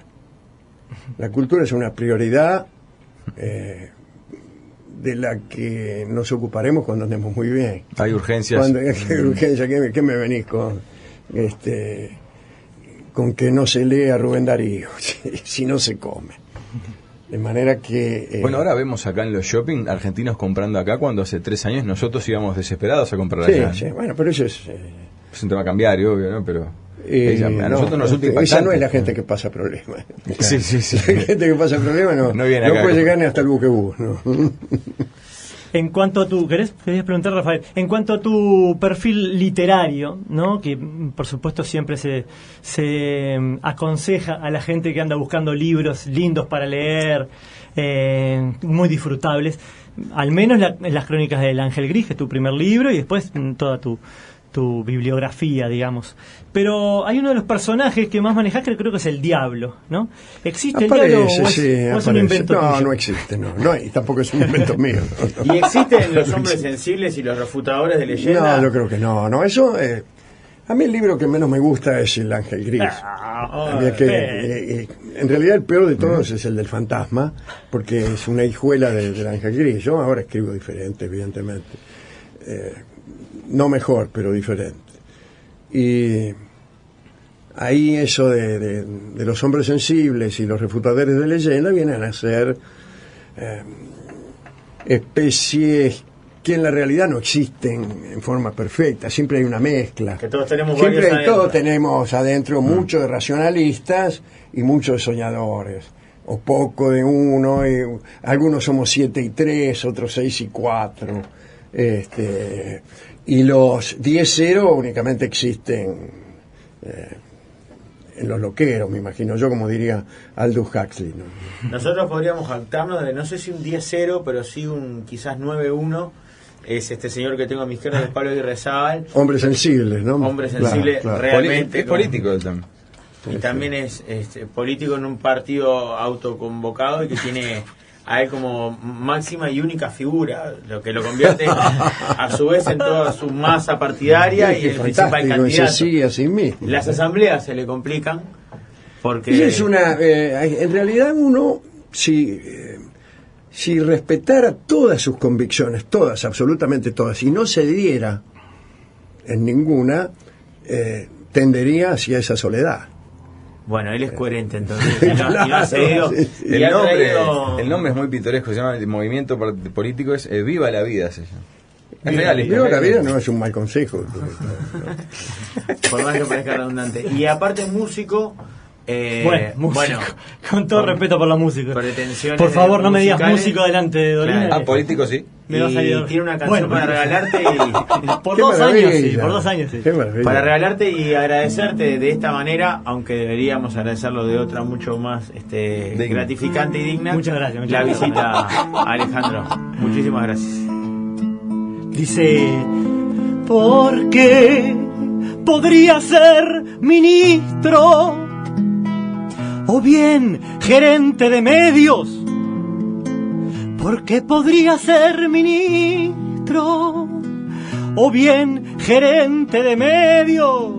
La cultura es una prioridad de la que nos ocuparemos cuando andemos muy bien. Hay urgencias. Cuando hay urgencia, ¿qué me venís con? con que no se lee a Rubén Darío, si no se come. De manera que... Bueno, ahora vemos acá en los shopping argentinos comprando acá, cuando hace 3 años nosotros íbamos desesperados a comprar allá. Sí, bueno, pero eso es... es un tema cambiario, obvio, ¿no? Pero a nosotros nos resulta impactante. Esa no es la gente que pasa problemas. Sí. La gente que pasa problemas no puede llegar ni hasta el buquebús, ¿no? En cuanto a tu, querías preguntar, Rafael, en cuanto a tu perfil literario, ¿no? Que por supuesto siempre se aconseja a la gente que anda buscando libros lindos para leer, muy disfrutables, al menos las Crónicas del Ángel Gris, que es tu primer libro, y después toda tu bibliografía, digamos. Pero hay uno de los personajes que más manejás que creo que es el diablo, ¿no? ¿Existe el diablo o es un invento tuyo? No existe, no, y tampoco es un invento mío. ¿Y existen los hombres sensibles y los refutadores de leyenda? No, yo creo que no, eso... a mí el libro que menos me gusta es El Ángel Gris. En realidad el peor de todos es el del fantasma, porque es una hijuela del Ángel Gris. Yo ahora escribo diferente, evidentemente. No mejor, pero diferente. Y ahí eso de los hombres sensibles y los refutadores de leyenda vienen a ser especies que en la realidad no existen en forma perfecta, siempre hay una mezcla. Que todos tenemos todos tenemos adentro mucho de racionalistas y muchos de soñadores, o poco de uno, y algunos somos 7 y 3, otros 6 y 4. Y los 10-0 únicamente existen en los loqueros, me imagino yo, como diría Aldous Huxley, ¿no? Nosotros podríamos jactarnos de, no sé si un 10-0, pero sí un quizás 9-1. Es este señor que tengo a mi izquierda, es Pablo Aguirre Sábal. Hombre sensible, ¿no? Hombre sensible, claro. Realmente. Es político también. Y también es político en un partido autoconvocado y que tiene a él como máxima y única figura, lo que lo convierte a su vez en toda su masa partidaria y el principal candidato. Sí, así mismo. Las asambleas se le complican porque... Y es en realidad uno, si respetara todas sus convicciones, todas, absolutamente todas, y no cediera en ninguna, tendería hacia esa soledad. Bueno, él es coherente entonces. El nombre es muy pintoresco, se llama el movimiento político, es Viva la Vida, se llama. Es real, Viva la vida no es un mal consejo. Por más que parezca redundante. Y aparte músico... Bueno, con todo respeto por la música. Pretensiones por favor, no me digas musicales. Músico delante de Dolina. Claro. Político sí. Me va a salir. Tiene una canción para regalarte y por 2 años, sí, por 2 años, sí. Para regalarte y agradecerte de esta manera, aunque deberíamos agradecerlo de otra mucho más gratificante y digna. Muchas gracias. La visita a Alejandro. Muchísimas gracias. Dice, porque podría ser ministro o bien gerente de medios, porque podría ser ministro o bien gerente de medios,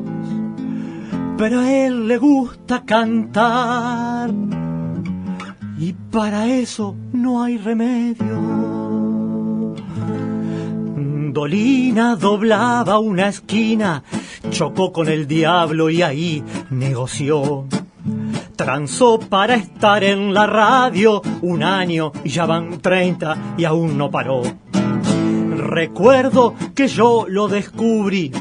pero a él le gusta cantar y para eso no hay remedio. Dolina doblaba una esquina, chocó con el diablo y ahí negoció. Transó para estar en la radio 1 año y ya van 30 y aún no paró. Recuerdo que yo lo descubrí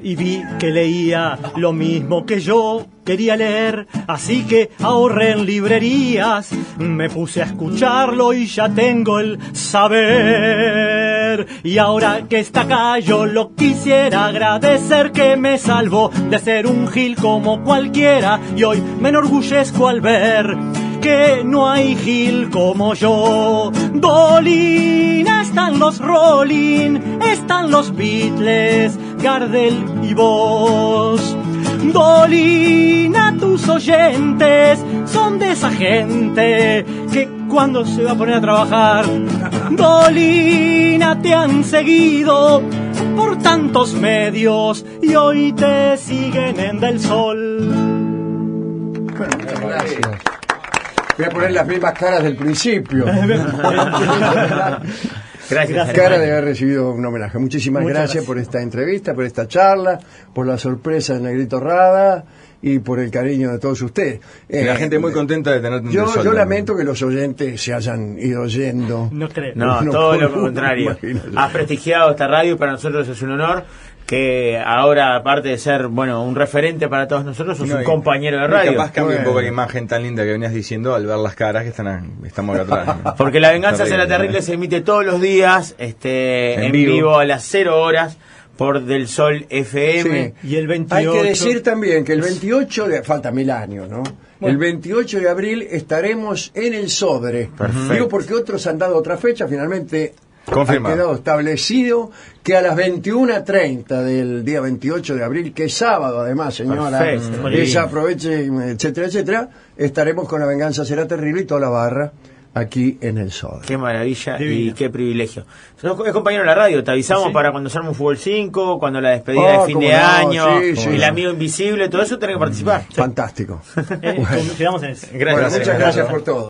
y vi que leía lo mismo que yo quería leer, así que ahorré en librerías, me puse a escucharlo y ya tengo el saber. Y ahora que está acá yo lo quisiera agradecer, que me salvó de ser un gil como cualquiera, y hoy me enorgullezco al ver que no hay gil como yo. Dolina, están los Rolling, están los Beatles, Gardel y vos. Dolina, tus oyentes son de esa gente que cuando se va a poner a trabajar, Dolina, te han seguido por tantos medios y hoy te siguen en Del Sol. Bueno, muchas gracias. Voy a poner las mismas caras del principio. Gracias. Cara de haber recibido un homenaje. Muchísimas gracias por esta entrevista, por esta charla, por la sorpresa de Negrito Rada y por el cariño de todos ustedes. La gente muy contenta de tenerte en el sol. Yo lamento que los oyentes se hayan ido yendo. No creo. No, todo lo contrario. Has prestigiado esta radio y para nosotros es un honor que ahora, aparte de ser, bueno, un referente para todos nosotros, sos un compañero de radio. Capaz cambia un poco la imagen tan linda que venías diciendo al ver las caras que estamos acá atrás, ¿no? Porque La Venganza Será Terrible se emite todos los días, en vivo a las 0 horas por Del Sol FM. Sí. Y el 28... Hay que decir también que el 28 de... Falta 1000 años, ¿no? Bueno. El 28 de abril estaremos en el Sodre. Perfecto. Digo porque otros han dado otra fecha, finalmente... Confirmado. Ha quedado establecido que a las 21:30 del día 28 de abril, que es sábado además, señora, ella aproveche, etcétera, etcétera, estaremos con La Venganza Será Terrible y toda la barra aquí en el Sodre. Qué maravilla y qué privilegio. Es compañero de la radio, te avisamos para cuando se arme un Fútbol 5, cuando la despedida de fin de año, el amigo invisible, todo eso tenés que participar. Fantástico. Quedamos en eso. Bueno, muchas gracias por todo.